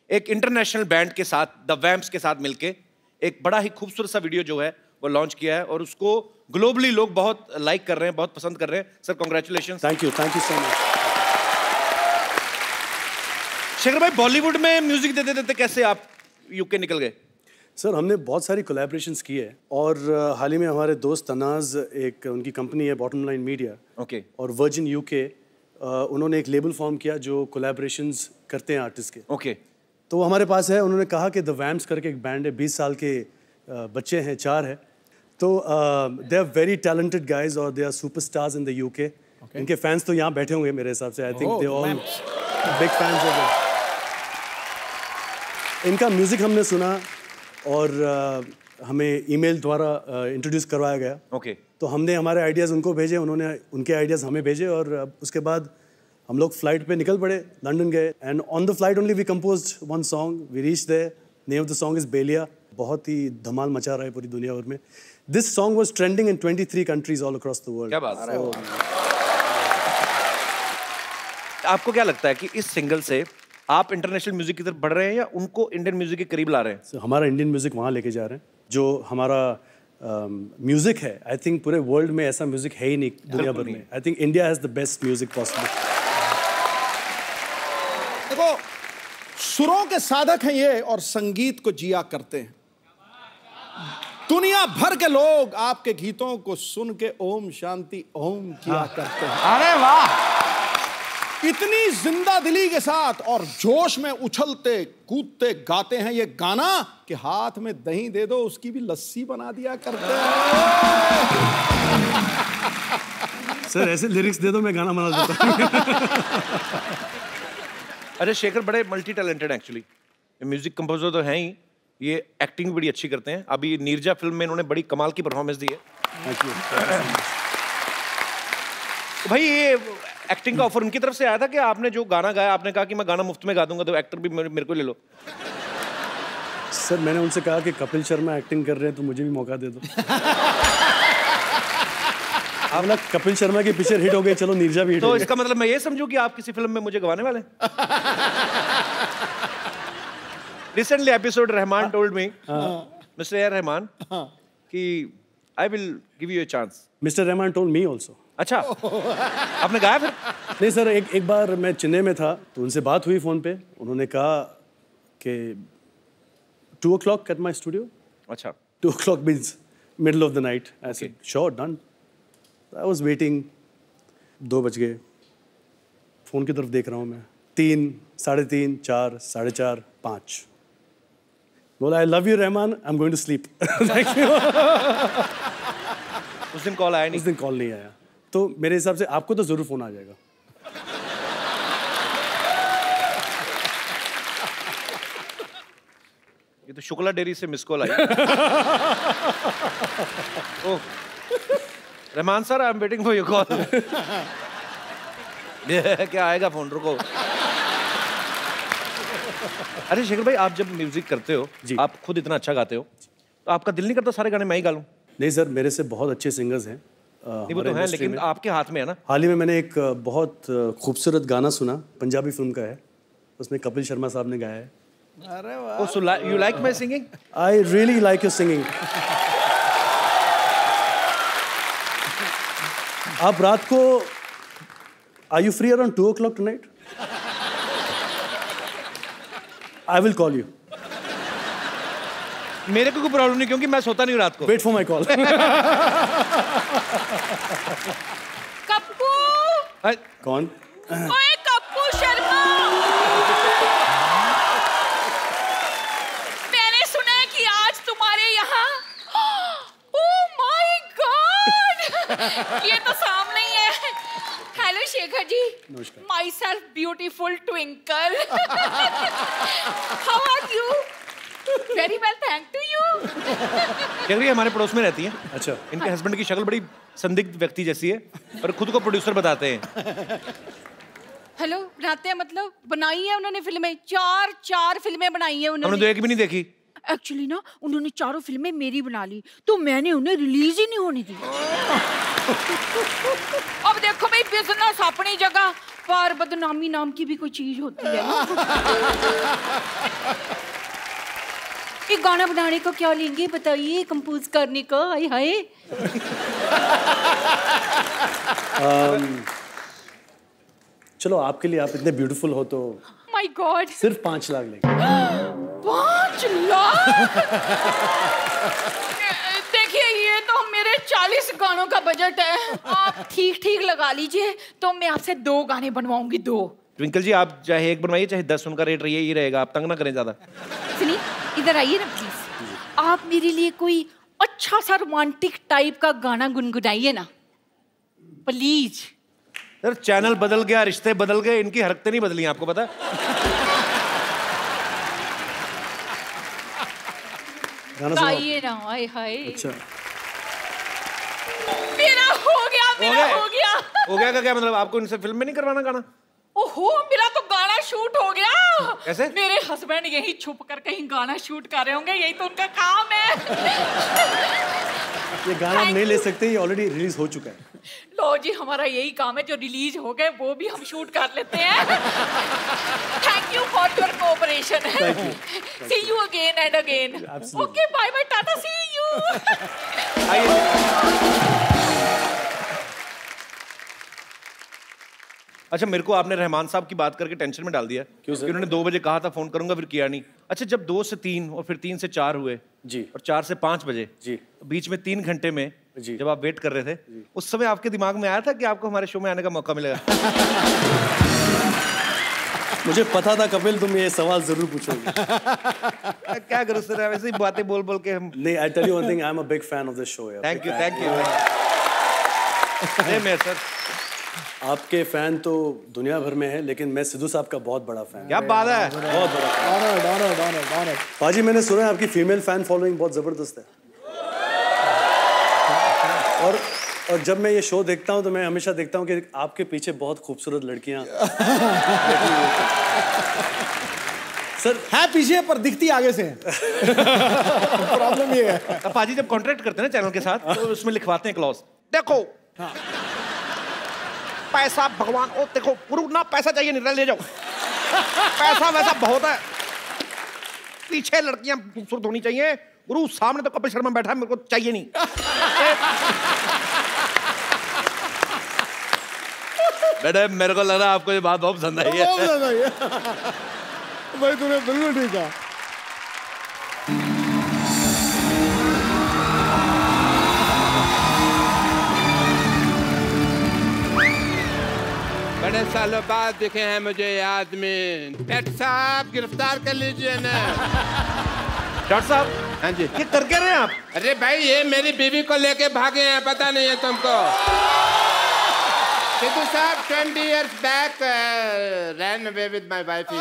एक इंटरनेशनल बैंड के साथ, द वैम्प्स के साथ मिलके एक बड़ा ही खूबसूरत सा वीडियो जो है वो लॉन्च किया है, और उसको ग्लोबली लोग बहुत लाइक कर रहे हैं, बहुत पसंद कर रहे हैं। Sir congratulations. Thank you so much. Shekhar भाई, बॉलीवुड में म्यूजिक देते देते कैसे आप यूके निकल गए? सर हमने बहुत सारी कोलैबोरेशंस की है, और हाल ही में हमारे दोस्त तनाज, एक उनकी कंपनी है बॉटम लाइन मीडिया, ओके, और वर्जिन यूके, उन्होंने एक लेबल फॉर्म किया जो कोलैबोरेशंस करते हैं आर्टिस्ट के। ओके, तो वो हमारे पास है। उन्होंने कहा कि द वैम्प्स करके एक बैंड है, 20 साल के बच्चे हैं, 4 है, तो they are very talented guys और they are superstars in the UK. इनके फैंस तो यहाँ बैठे होंगे मेरे हिसाब से, I think they all big fans of it. इनका म्यूजिक हमने सुना और हमें ईमेल द्वारा इंट्रोड्यूस करवाया गया। ओके, तो हमने हमारे आइडियाज़ उनको भेजे, उन्होंने उनके आइडियाज़ हमें भेजे, और उसके बाद हम लोग फ्लाइट पे निकल पड़े, लंदन गए, and on the flight only we composed one song, we reach there, name of the song is Beliya. बहुत ही धमाल मचा रहा है पूरी दुनिया भर में। This song was trending in 23 countries all across the world. क्या बात है। आपको क्या लगता है कि इस सिंगल से आप इंटरनेशनल म्यूजिक की तरफ बढ़ रहे हैं या उनको इंडियन म्यूजिक के करीब ला रहे हैं? So, हमारा इंडियन म्यूजिक वहाँ लेके जा रहे हैं। जो हमारा म्यूजिक है, आई थिंक पूरे वर्ल्ड में ऐसा म्यूजिक है ही नहीं दुनिया भर में। I think India has the best music possible. देखो, सुरों के साधक हैं ये और संगीत को जिया करते हैं। दुनिया भर के लोग आपके गीतों को सुन के ओम शांति ओम किया करते हैं। अरे वाह, इतनी जिंदा दिली के साथ और जोश में उछलते कूदते गाते हैं ये गाना कि हाथ में दही दे दो उसकी भी लस्सी बना दिया करते हैं। सर ऐसे लिरिक्स दे दो, मैं गाना बना देता हूँ। अरे शेखर बड़े multi talented actually, music composer तो हैं ही, ये एक्टिंग बड़ी अच्छी करते हैं। अभी नीरजा फिल्म में इन्होंने बड़ी कमाल की परफॉर्मेंस दी है। तो भाई ये एक्टिंग का ऑफर उनकी तरफ से आया था कि आपने जो गाना गाया, आपने कहा कि मैं गाना मुफ्त में गा दूंगा, तो एक्टर भी मेरे को ले लो? सर मैंने उनसे कहा कि कपिल शर्मा एक्टिंग कर रहे हैं तो मुझे भी मौका दे दो। आप ना कपिल शर्मा की पिक्चर हिट हो गई, चलो नीरजा भी हिट तो हो इसका मतलब मैं ये समझूं कि आप किसी फिल्म में मुझे गवाने वाले हैं? Recently episode Rahman told me, Mr. A. Rahman, कि I will give you a chance. Mr. Rahman told me also. अच्छा आपने गाया फिर? नहीं सर, एक बार मैं चेन्नई में था तो उनसे बात हुई फ़ोन पे, उन्होंने कहा कि 2 o'clock at my studio. अच्छा 2 o'clock means middle of the night. I said, sure, done. I was waiting. 2 बज गए, फ़ोन की तरफ देख रहा हूँ मैं, 3, 3:30, 4, 4:30, 5. बोला, I love you Rahman, I'm going to sleep. उस दिन कॉल आया नहीं? उस दिन कॉल नहीं आया, तो मेरे हिसाब से आपको तो ज़रूर फ़ोन आ जाएगा. ये तो शुक्ला डेयरी से miss call I. Oh Rahman sir, I am waiting for your call. क्या आएगा फोन, रुको. अरे शेखर भाई, आप जब म्यूजिक करते हो, आप खुद इतना अच्छा गाते हो, तो आपका दिल नहीं करता सारे गाने मैं ही गा लूं? नहीं सर, मेरे से बहुत अच्छे सिंगर्स हैं. नहीं वो तो है, लेकिन आपके हाथ में है ना. हाल ही में मैंने एक बहुत खूबसूरत गाना सुना, पंजाबी फिल्म का है, उसमें कपिल शर्मा साहब ने गाया है. अरे वाह. So you like my singing? I really like your singing. आप रात को Are you free around 2 o'clock tonight? I will call you. मेरे को कोई प्रॉब्लम नहीं, क्योंकि मैं सोता नहीं रात को. Wait for my call. Kappu. कौन? ओए कप्पू शर्मा. मैंने सुना है कि आज तुम्हारे यहाँ. Oh my God. ये तो सामने ही है. हेलो शेखर जी. नमस्कार. Myself beautiful Twinkle. How are you? Very well, thank to you. Shekhar ji हमारे पड़ोस में रहती हैं. अच्छा. इनके हस्बैंड की शक्ल बड़ी संदिग्ध व्यक्ति जैसी है, और खुद को प्रोड्यूसर बताते हैं. हेलो, बनाते हैं मतलब बनाई है उन्होंने फिल्में. 4 फिल्में बनाई है उन्होंने. हमने तो एक भी नहीं देखी. एक्चुअली ना उन्होंने 4 फिल्में मेरी बना ली, तो मैंने उन्हें रिलीज ही नहीं होने दी. अब देखो भाई, बिजनेस अपनी जगह, पर बदनामी नाम की भी कोई चीज होती है ना. ये गाना बनाने को क्या लेंगे बताइए, कंपोज करने को. हाय हाय. चलो, आपके लिए, आप इतने ब्यूटीफुल हो तो माय गॉड, सिर्फ 5 लाख लेंगे. 5 लाख? देखिए, ये तो मेरे 40 गानों का बजट है. आप ठीक लगा लीजिए, तो मैं आपसे 2 गाने बनवाऊंगी. 2. ट्विंकल जी, आप चाहे 1 बनवाइए चाहे 10, उनका रेट यही रहेगा. आप तंग ना करें ज्यादा. सुनिए, इधर आइए ना प्लीज. आप मेरे लिए कोई अच्छा सा रोमांटिक टाइप का गाना गुनगुनाइए ना प्लीज. सर, चैनल बदल गया, रिश्ते बदल गए, इनकी हरकतें नहीं बदली, आपको पता है? गाइए ना. हाय हाय. अच्छा, मेरा हो गया. हो गया का क्या मतलब? आपको इनसे फिल्म में नहीं करवाना गाना? ओहो, मेरा तो गाना शूट हो गया. कैसे? मेरे हस्बैंड यही छुप कर कहीं गाना शूट कर रहे होंगे, यही तो उनका काम है. ये गाना हम नहीं ले सकते, ये ऑलरेडी रिलीज हो चुका है. लो जी, हमारा यही काम है, जो रिलीज हो गए वो भी हम शूट कर लेते हैं. Thank you for your cooperation. See you again and again. Okay, bye bye, tata, see you. अच्छा, मेरे को आपने रहमान साहब की बात करके टेंशन में डाल दिया. क्यों सर? उन्होंने 2 बजे कहा था फोन करूंगा, फिर किया नहीं. अच्छा, जब 2 से 3 और फिर 3 से 4 हुए जी, और 4 से 5 बजे जी, तो बीच में 3 घंटे में जी, जब आप वेट कर रहे थे, उस समय आपके दिमाग में आया था कि आपको हमारे शो में आने का मौका मिलेगा? मुझे पता था कपिल तुम ये सवाल जरूर पूछोगे. क्या करूं सर, ऐसी बातें बोल बोल के हम. नहीं, I tell you one thing, I am a big fan of this show. Thank you. मैं सर, आपके फैन तो दुनिया भर में है, लेकिन मैं सिद्धू साहब का बहुत बड़ा फैन. क्या बात है? बहुत बड़ा फैन. पाजी, मैंने सुना है आपकी फीमेल फैन फॉलोइंग बहुत जबरदस्त है. और जब मैं ये शो देखता हूँ तो मैं हमेशा देखता हूँ कि आपके पीछे बहुत खूबसूरत लड़कियाँ सर है पीछे पर दिखती आगे से. प्रॉब्लम ये है. अब पाजी जब कॉन्ट्रैक्ट करते हैं ना चैनल के साथ, तो उसमें लिखवाते हैं क्लॉज. देखो, पैसा भगवान, ओ देखो गुरु ना, पैसा चाहिए नहीं, ले जाओ. पैसा वैसा बहुत है, पीछे लड़कियां खूबसूरत होनी चाहिए. गुरु सामने तो कपिल शर्मा बैठा है, मेरे को चाहिए नहीं. बेटे मेरे को लग रहा है आपको ये बात बहुत पसंद आई है। भाई तूने बिल्कुल ठीक कहा। बड़े सालों बाद दिखे हैं मुझे ये आदमी। डॉक्टर साहब गिरफ्तार कर लीजिए ना। डॉक्टर साहब, हाँ जी। ये कर क्या रहे हैं आप? अरे भाई ये मेरी बीवी को लेके भागे हैं, पता नहीं है तुमको? सिद्धू साहब 20 years back ran away with my wife.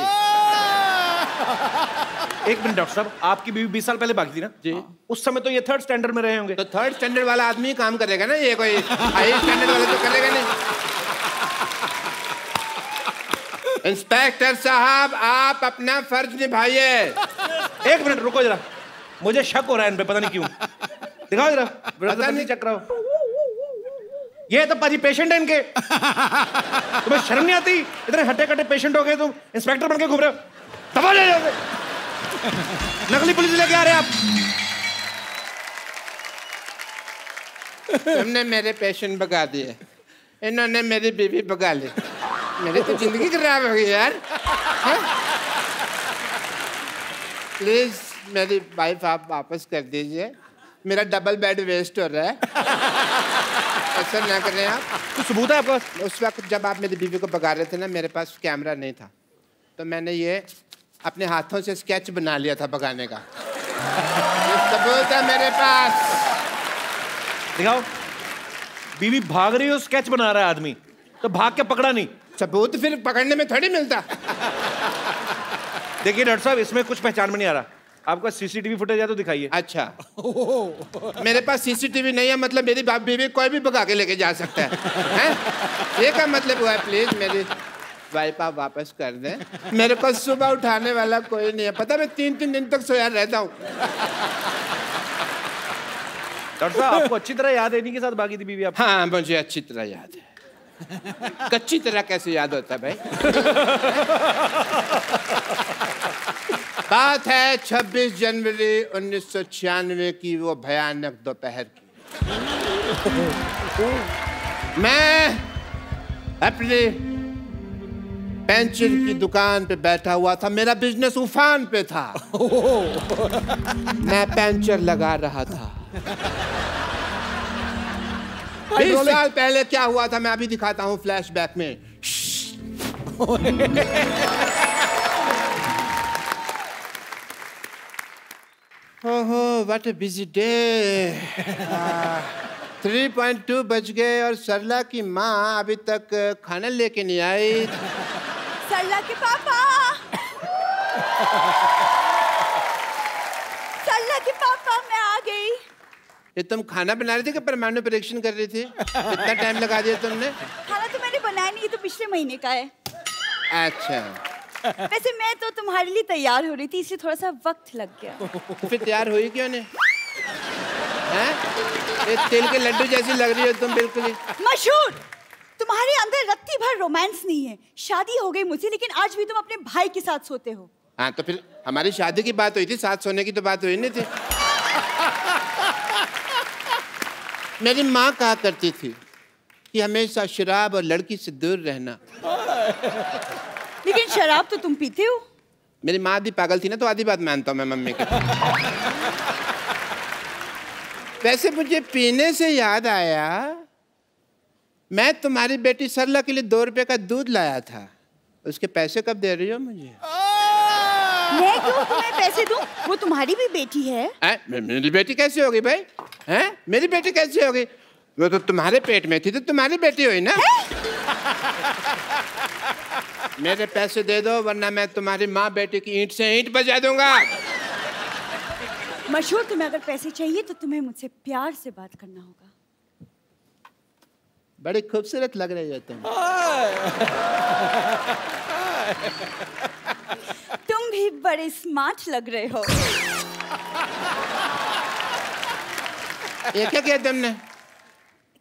एक मिनट डॉक्टर साहब, आपकी बीवी 20 साल पहले भागी थी ना जी। उस समय तो ये 3rd स्टैंडर्ड में रहे होंगे। तो 3rd स्टैंडर्ड वाला आदमी काम करेगा ना, ये कोई हाई स्टैंडर्ड वाला तो करेगा नहीं। इंस्पेक्टर साहब आप अपना फर्ज निभाइए। एक मिनट रुको जरा, मुझे शक हो रहा है इन पे, पता नहीं क्यों। दिखाओ जरा, पता नहीं चेक कराओ। ये तो पाजी पेशेंट है इनके। तुम्हें शर्म नहीं आती? इतने हट्टे कट्टे पेशेंट हो गए तुम, इंस्पेक्टर बन के घूम रहे हो। दबा ले जाओगे। नकली पुलिस लेके आ रहे हैं आप। तुमने मेरे पेशेंट भगा दिए, इन्होंने मेरी बीवी भगा ली। मेरी तो जिंदगी खराब हो गई यार। प्लीज मेरी वाइफ आप वापस कर दीजिए, मेरा डबल बेड वेस्ट हो रहा है। ऐसा ना करें आप। कुछ सबूत है आपका? उस वक्त जब आप मेरी बीवी को भगा रहे थे ना, मेरे पास कैमरा नहीं था, तो मैंने ये अपने हाथों से स्केच बना लिया था भगाने का। ये सबूत है मेरे पास। दिखाओ। बीवी भाग रही हो, स्केच बना रहा है आदमी, तो भाग के पकड़ा नहीं। सबूत फिर पकड़ने में थोड़ी मिलता। देखिए डॉक्टर साहब, इसमें कुछ पहचान में नहीं आ रहा। आपका सीसीटीवी फुटेज है तो दिखाइए। अच्छा मेरे पास सीसीटीवी नहीं है, मतलब मेरी बाप बीवी कोई भी भगा के लेके जा सकता है, हैं? ये क्या मतलब हुआ है? प्लीज मेरी वाइफ आप वापस कर दें। मेरे को सुबह उठाने वाला कोई नहीं है, पता मैं 3-3 दिन तक सोया रहता हूँ। डॉक्टर साहब आपको अच्छी तरह याद है इन्हीं के साथ भागी थी बीवी आप? हाँ मुझे अच्छी तरह याद है। कच्ची तरह कैसे याद होता है भाई? बात है 26 जनवरी 1996 की, वो भयानक दोपहर की। मैं अपनी पेंचर की दुकान पे बैठा हुआ था, मेरा बिजनेस उफान पे था। मैं पेंचर लगा रहा था। 20 साल पहले क्या हुआ था मैं अभी दिखाता हूँ फ्लैशबैक में। ओहो व्हाट अ बिजी डे। 3.2 बज गए और सरला की माँ अभी तक खाना लेके नहीं आई। सरला के पापा, सरला के पापा मैं आ गई। ये तुम खाना बना रही थी कि परमाणु परीक्षण कर रही थी? इतना टाइम लगा दिया तुमने। खाना तो मैंने बनाया नहीं, ये तो पिछले महीने का है। अच्छा वैसे मैं तो तुम्हारे लिए तैयार हो रही थी, इसलिए थोड़ा सा वक्त लग गया। तो फिर तैयार हुई क्यों नहीं? हैं? ये तिल के लड्डू जैसी लग रही हो तुम बिल्कुल ही। मशहूर, तुम्हारे अंदर रत्ती भर रोमांस नहीं है। शादी हो गई मुझसे, लेकिन आज भी तुम अपने भाई के साथ सोते हो। हाँ तो फिर हमारी शादी की बात हुई थी, साथ सोने की तो बात हुई नहीं थी। मेरी माँ कहा करती थी कि हमेशा शराब और लड़की से दूर रहना। लेकिन शराब तो तुम पीते हो। मेरी माँ आधी पागल थी ना, तो आधी बात मानता हूँ मैं मम्मी की। वैसे मुझे पीने से याद आया, मैं तुम्हारी बेटी सरला के लिए 2 रुपए का दूध लाया था, उसके पैसे कब दे रही हो मुझे? मैं क्यों तुम्हें पैसे दूं? वो तुम्हारी भी बेटी है। मेरी बेटी कैसे होगी भाई? हैं? मेरी बेटी कैसे होगी? वो तो तुम्हारे पेट में थी तो तुम्हारी बेटी हुई ना। मेरे पैसे दे दो वरना मैं तुम्हारी माँ बेटी की ईंट से ईंट बजा दूंगा। मशहूर, तुम्हें अगर पैसे चाहिए तो तुम्हें मुझसे प्यार से बात करना होगा। बड़ी खूबसूरत लग रही हो तुम। तुम भी बड़े स्मार्ट लग रहे हो। ये क्या किया तुमने?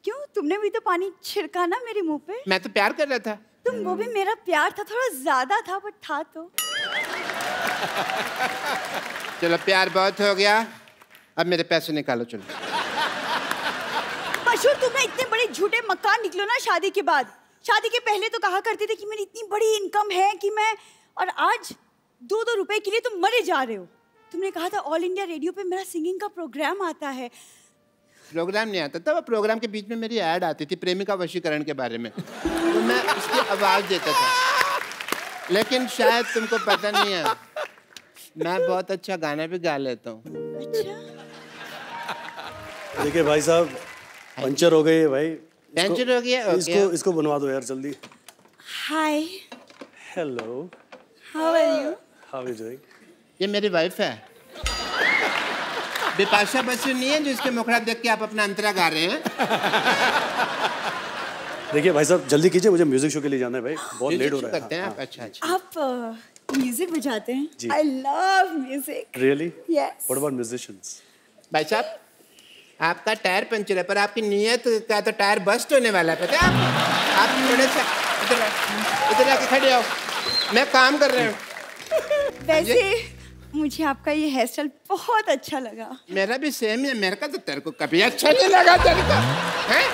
क्यों, तुमने भी तो पानी छिड़का ना मेरे मुंह पे। मैं तो प्यार कर रहा था। तुम वो भी मेरा प्यार था, थोड़ा ज्यादा था बट था तो। चलो प्यार बहुत हो गया, अब मेरे पैसे निकालो चलो। मशहूर तुम ना इतने बड़े झूठे मक्कार निकलो ना शादी के बाद। शादी के पहले तो कहा करते थे कि मेरी इतनी बड़ी इनकम है कि मैं, और आज 2-2 रुपए के लिए तुम मरे जा रहे हो। तुमने कहा था ऑल इंडिया रेडियो पे मेरा सिंगिंग का प्रोग्राम आता है। प्रोग्राम नहीं आता था, वो प्रोग्राम के बीच में मेरी ऐड आती थी प्रेमिका वशीकरण के बारे में, तो मैं उसकी आवाज़ देता था। लेकिन शायद तुमको पता नहीं है, मैं बहुत अच्छा गाना भी गा लेता हूँ। अच्छा। देखिए भाई साहब, पंचर हो गई है भाई। पंचर हो गया? इसको बनवा दो यार जल्दी। Hi. Hello. How are you? How are you doing? ये मेरी वाइफ है, बिपाशा बसु नहीं है जिसके मुखड़ा देख के आप अपना अंतरा गा रहे हैं। देखिए भाई साहब जल्दी कीजिए, मुझे म्यूजिक शो के लिए जाना है भाई, बहुत लेट हो रहा है। करते हैं आप? अच्छा अच्छा। आप म्यूजिक बजाते हैं? I love music. Really? Yes. What about musicians? भाई साहब, आपका टायर पंचर है पर आपकी नीयत का तो टायर बस्ट होने वाला है, पता है आप थोड़े से इधर आके खड़े हो, मैं काम कर रहा हूँ। वैसे मुझे आपका ये हेयर स्टाइल बहुत अच्छा लगा। मेरा भी सेम है, मेरे का तो तेरे को कभी अच्छा नहीं लगा तेरे को, हैं?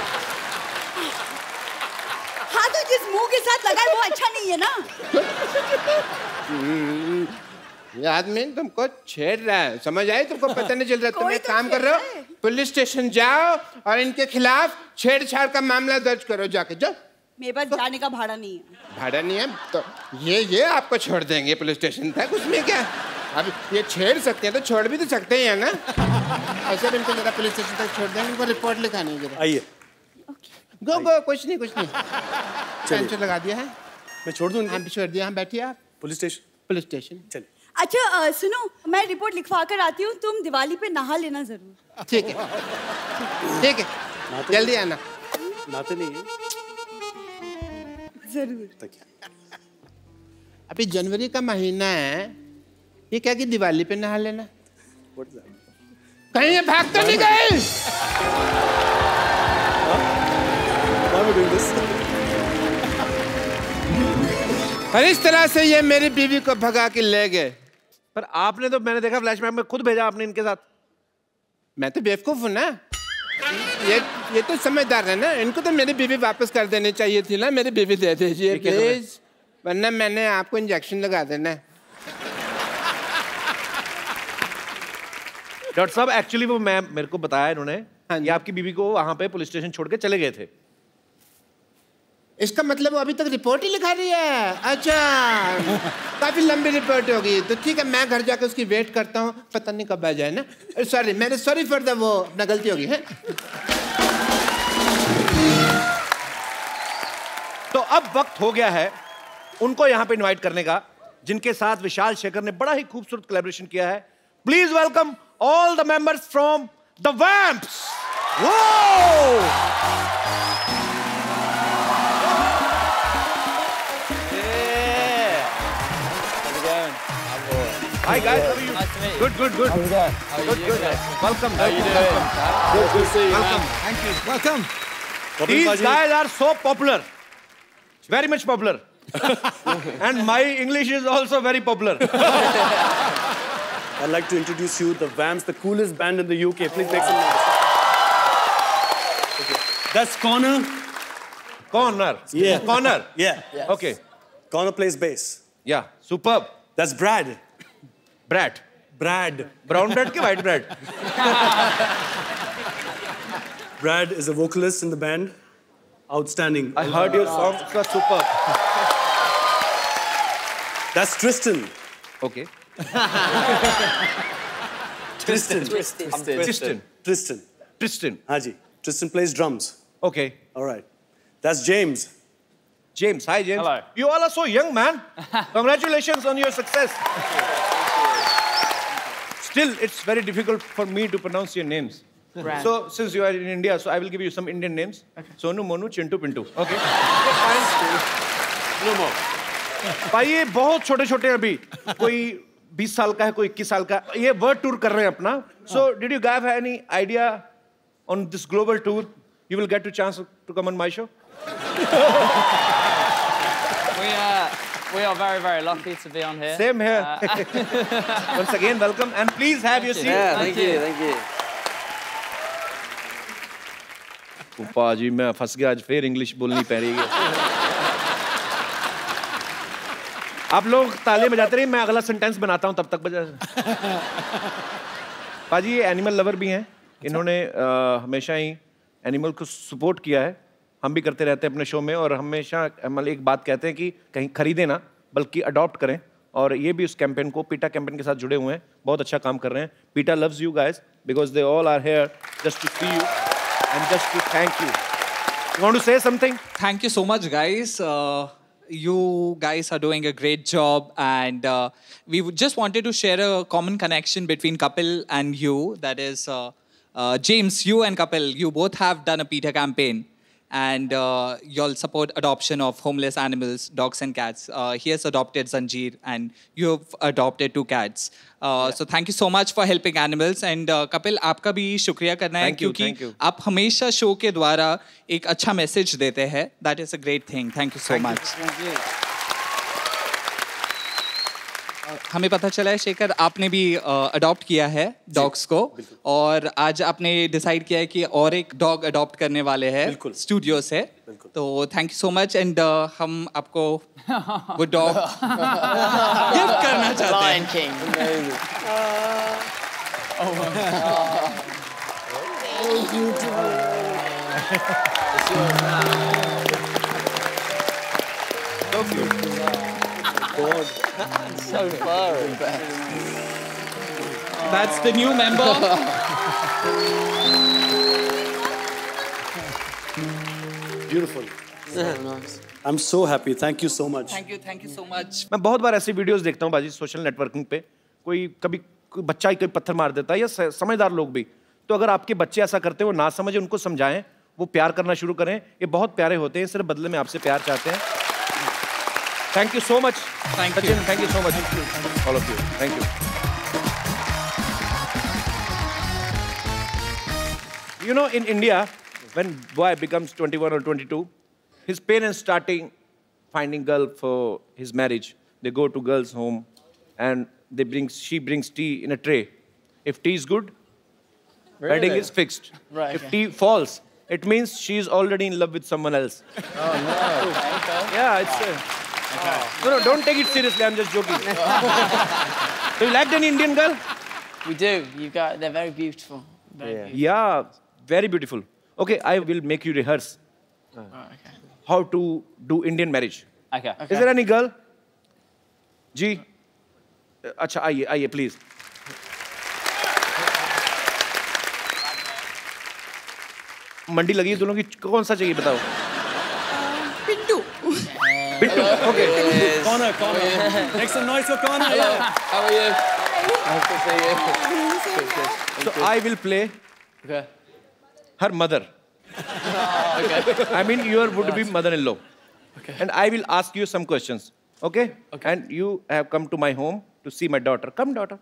हाँ तो जिस मुंह के साथ लगा है वो अच्छा नहीं है ना। ये आदमी तुमको छेड़ रहा है, समझ आई? तुमको पता नहीं चल रहा? तुम एक काम कर रहे हो, पुलिस स्टेशन जाओ और इनके खिलाफ छेड़छाड़ का मामला दर्ज करो, जाके जाओ। मेरे पास जाने का भाड़ा नहीं है। भाड़ा नहीं है तो ये आपको छोड़ देंगे पुलिस स्टेशन तक, उसमें क्या? अब ये छेड़ सकते हैं तो छोड़ भी तो सकते हैं ना। ऐसे इनको जरा पुलिस स्टेशन तक छोड़ देंगे, इनको रिपोर्ट लिखानी है जरा। आइए। गो कुछ नहीं टेंशन लगा दिया है। मैं छोड़ दूं? हाँ छोड़ दिया। हाँ बैठिए आप। पुलिस स्टेशन चलिए। अच्छा सुनो, मैं रिपोर्ट लिखवा कर आती हूँ, तुम दिवाली पे नहा लेना जरूर। ठीक है जल्दी आना। नहाते नहीं है? जरूर। अभी जनवरी का महीना है, ये क्या कि दिवाली पे नहा लेना? कहीं ये भाग तो नहीं गए? और इस तरह से ये मेरी बीवी को भगा के ले गए। पर आपने तो, मैंने देखा फ्लैशबैक में खुद भेजा आपने इनके साथ। मैं तो बेवकूफ हूँ ना, ये तो समझदार है ना, इनको तो मेरी बीवी वापस कर देनी चाहिए थी ना। मेरी बीवी दे दीजिए प्लीज, वरना मैंने आपको इंजेक्शन लगा देना। डॉक्टर साहब एक्चुअली वो मेरे को बताया इन्होंने, ये आपकी बीवी को वहां पे पुलिस स्टेशन छोड़ के चले गए थे। इसका मतलब वो अभी तक रिपोर्ट ही लिखा रही है? अच्छा, काफी लंबी रिपोर्ट होगी, तो ठीक है मैं घर जाकर उसकी वेट करता हूँ, पता नहीं कब आ जाए ना। सॉरी, मेरे सॉरी फॉर द वो अपना गलती होगी है। तो अब वक्त हो गया है उनको यहाँ पे इनवाइट करने का, जिनके साथ विशाल शेखर ने बड़ा ही खूबसूरत कोलैबोरेशन किया है। Please welcome all the members from the Vamps. Hi guys, how are you? Nice to meet you. Good. How's it going? Good. Welcome. How you doing? Good to see you. Welcome. Thank you. Welcome. These guys are so popular, very much popular, and my English is also very popular. I'd like to introduce you the Vamps, the coolest band in the UK. Please make some noise. Okay. That's Connor. Connor. Yeah. Connor. Yeah. Yes. Okay. Connor plays bass. Yeah. Superb. That's Brad. Brad. Brown bread ke white bread? Brad is a vocalist in the band. Outstanding. I heard your songs were superb. That's Tristan. Okay. Tristan. Tristan. Haji. Tristan plays drums. Okay. All right. That's James. James. Hi, James. Hello. You all are so young, man. Congratulations on your success. Still, it's very difficult for me to pronounce your names. Brad. So, since you are in India, so I will give you some Indian names. Okay. Sonu, Monu, Chintu, Pintu. Okay. No more. भाई ये बहुत छोटे-छोटे अभी, कोई 20 साल का है, कोई 21 साल का, ये वर्ल्ड टूर कर रहे हैं अपना. So, did you guys have any idea on this global tour? You will get a chance to come on my show. We are very, very lucky to be on here. Same here. Once again, welcome and please have your seat. Yeah, thank you. पाजी मैं फंस गया, आज फिर इंग्लिश बोलनी पड़ रही है। आप लोग ताले बजाते रहिए, मैं अगला सेंटेंस बनाता हूँ तब तक बजा। पाजी ये एनिमल लवर भी हैं, इन्होंने हमेशा ही एनिमल को सपोर्ट किया है, हम भी करते रहते हैं अपने शो में, और हमेशा मतलब एक बात कहते हैं कि कहीं खरीदें ना बल्कि अडॉप्ट करें, और ये भी उस कैंपेन को पीटा कैंपेन के साथ जुड़े हुए हैं, बहुत अच्छा काम कर रहे हैं। Peeta loves you guys because they all are here just to see you and just to thank you. You want to say something? Thank you so much, guys. You guys are doing a great job, and we just wanted to share a common connection between Kapil and you. That is, James, you and Kapil, you both have done a PETA campaign, and you'll support adoption of homeless animals, dogs and cats. He has adopted Zanjeer, and you have adopted 2 cats. So thank you so much for helping animals. And Kapil, आपका भी शुक्रिया करना है क्योंकि आप हमेशा शो के द्वारा एक अच्छा मैसेज देते हैं. That is a great thing. Thank you so much. हमें पता चला है शेखर आपने भी अडॉप्ट किया है डॉग्स को, और आज आपने डिसाइड किया है कि और एक डॉग अडॉप्ट करने वाले हैं स्टूडियो से. तो thank you so much, and हम आपको वो डॉग गिफ्ट करना चाहते हैं. Lion King. So far back. That's the new member. Beautiful. So nice. I'm so happy. Thank you so much. Thank you so much. मैं बहुत बार ऐसी वीडियोस देखता हूँ बाजी सोशल नेटवर्किंग पे, कोई बच्चा कोई पत्थर मार देता है या समझदार लोग भी, तो अगर आपके बच्चे ऐसा करते हैं वो ना समझे, उनको समझाएं, वो प्यार करना शुरू करें, ये बहुत प्यारे होते हैं, सिर्फ बदले में आपसे प्यार चाहते हैं. Thank you so much. Thank you. Sachin, thank you so much. All of you. Thank you. You know, in India, when boy becomes 21 or 22, his parents starting finding girl for his marriage. They go to girl's home, and she brings tea in a tray. If tea is good, wedding is fixed. Right. If tea falls, it means she is already in love with someone else. Oh no. Okay. Yeah, it's. No, don't take it seriously. I'm just joking. Do you like any Indian girl? We do. They're very beautiful. Yeah, very beautiful. Okay, I will make you rehearse Okay. how to do Indian marriage. Okay. Is there any girl? जी, अच्छा आइए please. मंडी लगी है दोनों की, कौन सा चाहिए बताओ? Pintu. Bittu. Okay. Connor. Make some noise for Connor. Yeah. How are you? Nice to see you. So I will play Okay. her mother. Okay. I mean your would-be mother-in-law. Okay. And I will ask you some questions. Okay? And you have come to my home to see my daughter. Come, daughter.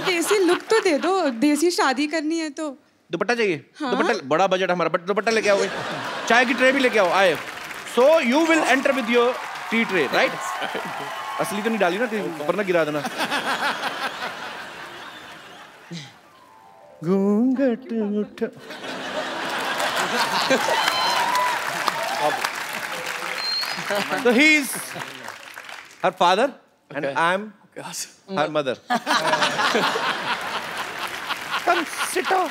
देसी लुक तो दे दो, देसी शादी करनी है तो. दुपट्टा चाहिए? दुपट्टा, बड़ा बजट हमारा, बट दुपट्टा लेके आओ. चाय की ट्रे भी लेके आओ. आए. So you will enter with your tea tray, right? असली तो नहीं डाली ना, ऊपर ना गिरा देना. घूंघट उठा. So he is her father, and I am her mother. Come sit down.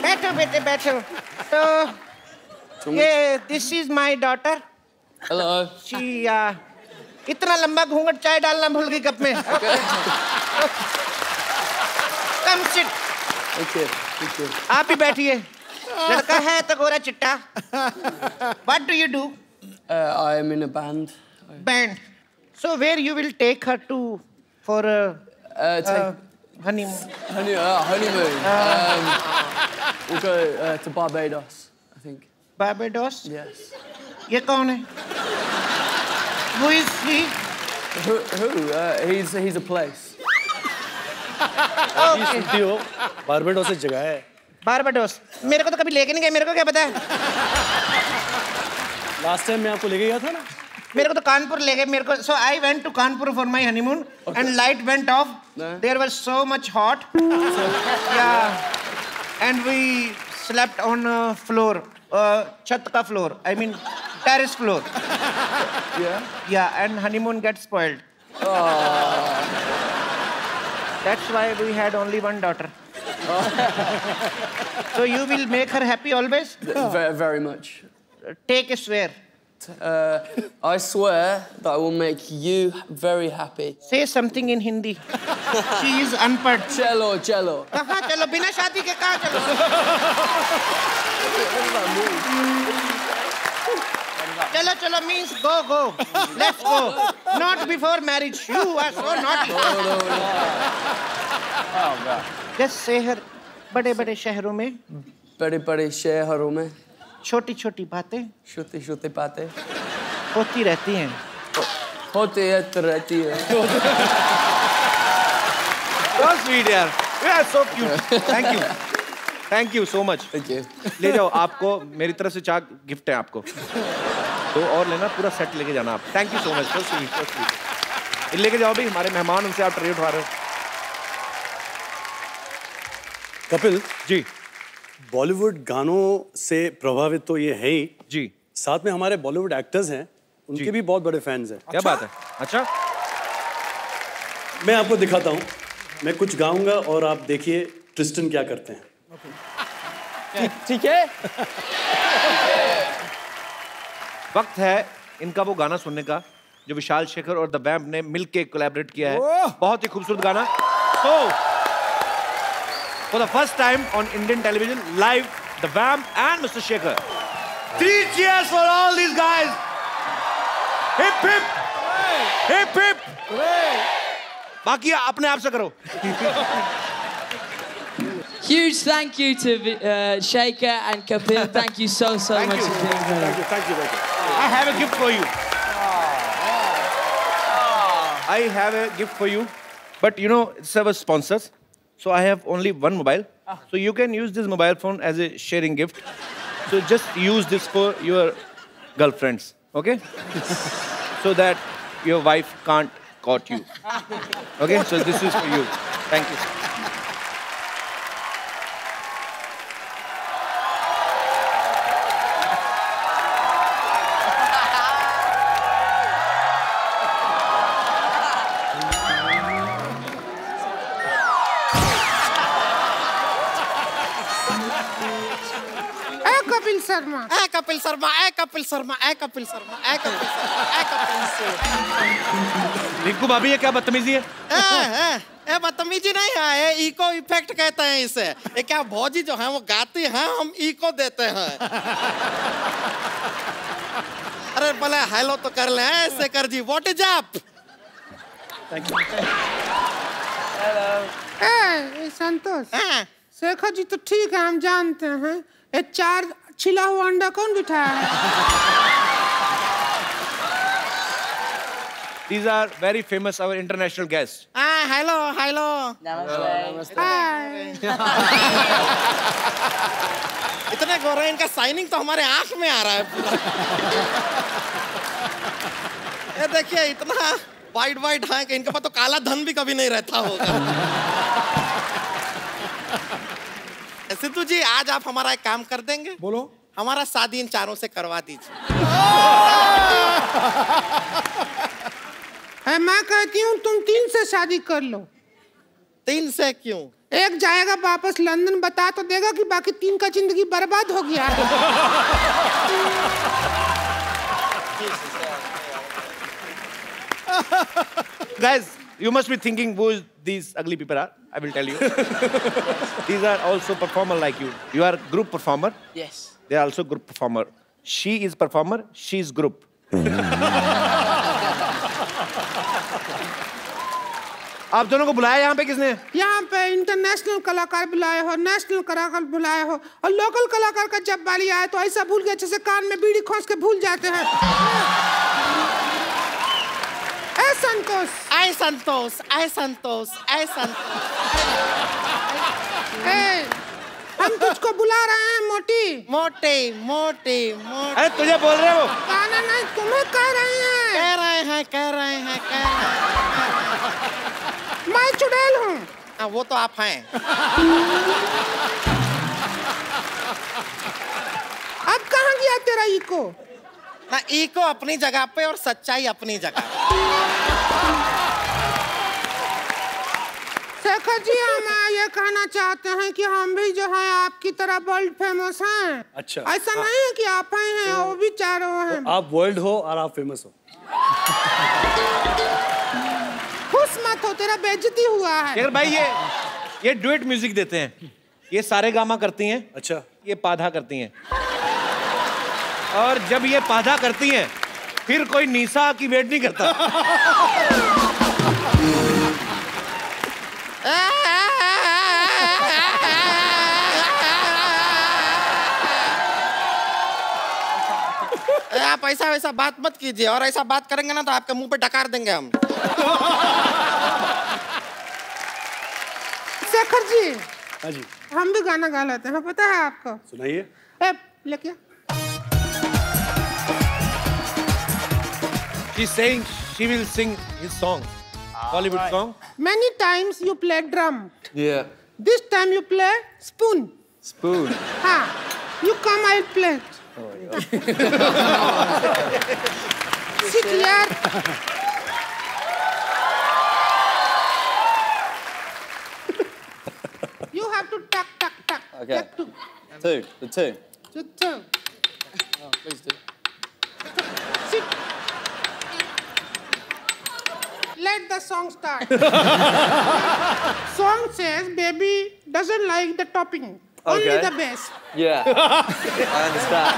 बैठो बेटे बैठो. So ये this is my daughter. Hello. She इतना लंबा घूंघट चाय डालना भूल गई कप में. Come sit. Okay. Thank you. आप ही बैठिए. लड़का है तो गोरा चिट्टा. What do you do? I am in a band. Band. So where you will take her to for honeymoon? Honeymoon. We'll go to Barbados, I think. Barbados? Yes. ये कौन है? Who is he? Who? He's a place. सुनती हो, बारबेडोस एक जगह है. बारबाडोस. मेरे को तो कभी लेके नहीं गए, मेरे को क्या पता है? लास्ट टाइम मैं आपको लेके गया था ना. मेरे को तो कानपुर ले गए मेरे को. So I went to Kanpur for my honeymoon and light went off. There was so much hot. Yeah. And we slept on a floor. Chat ka floor. I mean terrace floor. Yeah, and honeymoon gets spoiled. That's why we had only one daughter. So you will make her happy always? Very, very much. Take a swear. I swear that I will make you very happy. Say something in Hindi. She is unpad. Cello, cello. कहाँ चलो बिना शादी के कहाँ चलो? चलो चलो means go. Let's go. Not before marriage. You are so naughty. Just say her. बड़े-बड़े शहरों में. बड़े-बड़े शहरों में. छोटी-छोटी बातें. छोटी-छोटी बातें. होती रहती हैं. होती रहती है. So sweet यार. Yeah, so cute. Thank you so much. Thank you. ले जाओ आपको मेरी तरफ से चार गिफ्ट है आपको. तो और लेना पूरा सेट लेके जाना आप. Thank you so much. So sweet. लेके जाओ भी हमारे मेहमान उनसे आप ट्रे उठा रहे हो. कपिल जी. बॉलीवुड गानों से प्रभावित तो ये है ही जी. साथ में हमारे बॉलीवुड एक्टर्स हैं उनके भी बहुत बड़े फैंस हैं. क्या बात है? अच्छा. मैं आपको दिखाता हूँ. मैं कुछ गाऊंगा और आप देखिए ट्रिस्टन क्या करते हैं. ठीक है. वक्त है इनका वो गाना सुनने का जो विशाल शेखर और द वैम्प ने मिलके कोलैबोरेट किया है. बहुत ही खूबसूरत गाना. So, for the first time on Indian television, live, the Vamp and Mr. Shekhar. 3 cheers for all these guys. Hip hip. Hip hip. बाकी अपने आप से करो. Huge thank you to Shekhar and Kapil. Thank you so much. Thank you. I have a gift for you. I have a gift for you. But you know, it's our sponsors. So I have only one mobile. So you can use this mobile phone as a sharing gift. So just use this for your girlfriends, okay? So that your wife can't caught you. Okay, so this is for you. Thank you. Rinku भाभी ये क्या बदतमीजी है? बदतमीजी नहीं है, ये इको इफेक्ट कहते हैं इसे. ये क्या भौजी जो है वो गाती हैं, हम इको देते हैं. अरे भले हेलो तो कर ले. Shekhar ji, what is up? Thank you. Hello. Santosh. Shekhar ji तो ठीक है, हम जानते हैं. ये 4 छिला हुआ अंडा कौन बिठाया है? These are very famous our international guests. Hello. इतने गोरे, इनका साइनिंग तो हमारे आंख में आ रहा है पूरा. ये देखिए इतना वाइट है कि इनके पास तो काला धन भी कभी नहीं रहता होगा. सिद्धू जी, आज आप हमारा एक काम कर देंगे? बोलो. हमारा शादी इन चारों से करवा दीजिए. मैं कहती हूँ तुम 3 से शादी कर लो. 3 से क्यों? एक जाएगा वापस लंदन, बता तो देगा कि बाकी 3 का जिंदगी बर्बाद हो गया. Guys, you must be thinking who these ugly people are. I will tell you. These are also performer like you. You are group performer. Yes. They are also group performer. She is performer. She is group. आप दोनों को बुलाया यहाँ पे किसने? यहाँ पे इंटरनेशनल कलाकार बुलाए हो, नेशनल कलाकार बुलाए हो, और लोकल कलाकार का जब बारी आए तो ऐसा भूल गए जैसे कान में बीड़ी खोस के भूल जाते हैं. हम तुझको बुला रहे हैं मोटी। मोटे मोटे मोटे। अरे तुझे बोल रहे हो? गाना नहीं, तुम्हें कह रहे हैं। कह रहे हैं, कह रहे हैं, कह रहे हैं। मैं चुड़ैल हूँ। हाँ, वो तो आप हैं। अब कहाँ गया तेरा इको? ना, इको अपनी जगह पे और सच्चाई अपनी जगह। शेखर जी, हम ये कहना चाहते हैं कि हम भी जो है आपकी तरह वर्ल्ड फेमस हैं। अच्छा। ऐसा नहीं है कि आप ही हैं, वो भी चारों हैं। तो आप वर्ल्ड हो और आप फेमस हो। खुश मत हो, तेरा बेइज्जती हुआ है। शेखर भाई, ये डुएट म्यूजिक देते हैं। ये सारे गामा करती हैं। अच्छा। ये पाधा करती हैं। और जब ये पाधा करती हैं, फिर कोई निशा की वेट नहीं करता। आप ऐसा वैसा बात मत कीजिए, और ऐसा बात करेंगे ना तो आपके मुंह पे डकार देंगे हम। शेखर जी। हाँ जी। हम भी गाना गा लेते हैं, पता है आपको? सुनाइए। लेके She's saying she will sing his song, Bollywood song. Many times you play drum. Yeah. This time you play spoon. Spoon. हाँ, you come, I'll play. Sit here. You have to tuck, tuck, tuck. Okay. The two. Oh, please do. Sit. Let the song start. Song says baby doesn't like the topping, only Okay. the bass. Yeah. I understand.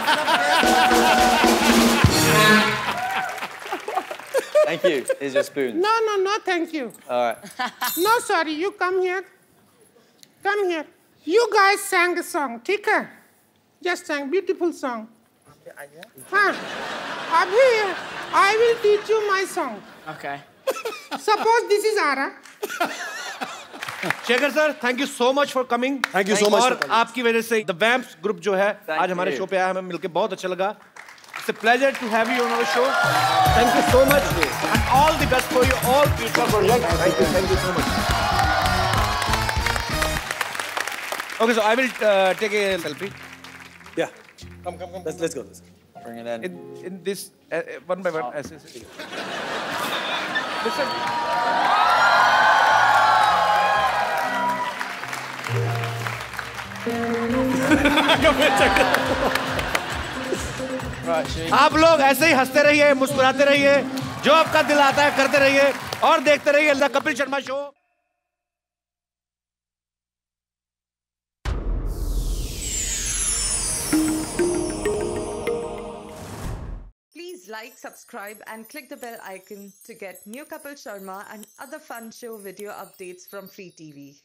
Thank you. Here's your spoon. No, thank you. All right. No, sorry, you come here. Come here. You guys sang a song, ठीक है? Just sang beautiful song. हाँ, अभी I will teach you my song. Okay. Suppose this is Ara. Shekhar sir, thank you so much for coming. Thank you so much और for coming. आपकी वजह से द वैम्प्स ग्रुप जो है आज हमारे you. शो पे आया, हमें मिलकर बहुत अच्छा लगा। It's a pleasure to have you on our show. Thank you so much and all the best for you all future projects. Thank you so much. Okay, so I will take a selfie. Yeah. Come. Let's go. Bring it in. In this one by one. Listen. आप लोग ऐसे ही हंसते रहिए, मुस्कुराते रहिए, जो आपका दिल आता है करते रहिए और देखते रहिए the Kapil Sharma show. Please like, subscribe and click the bell icon to get new Kapil Sharma and other fun show video updates from Free TV.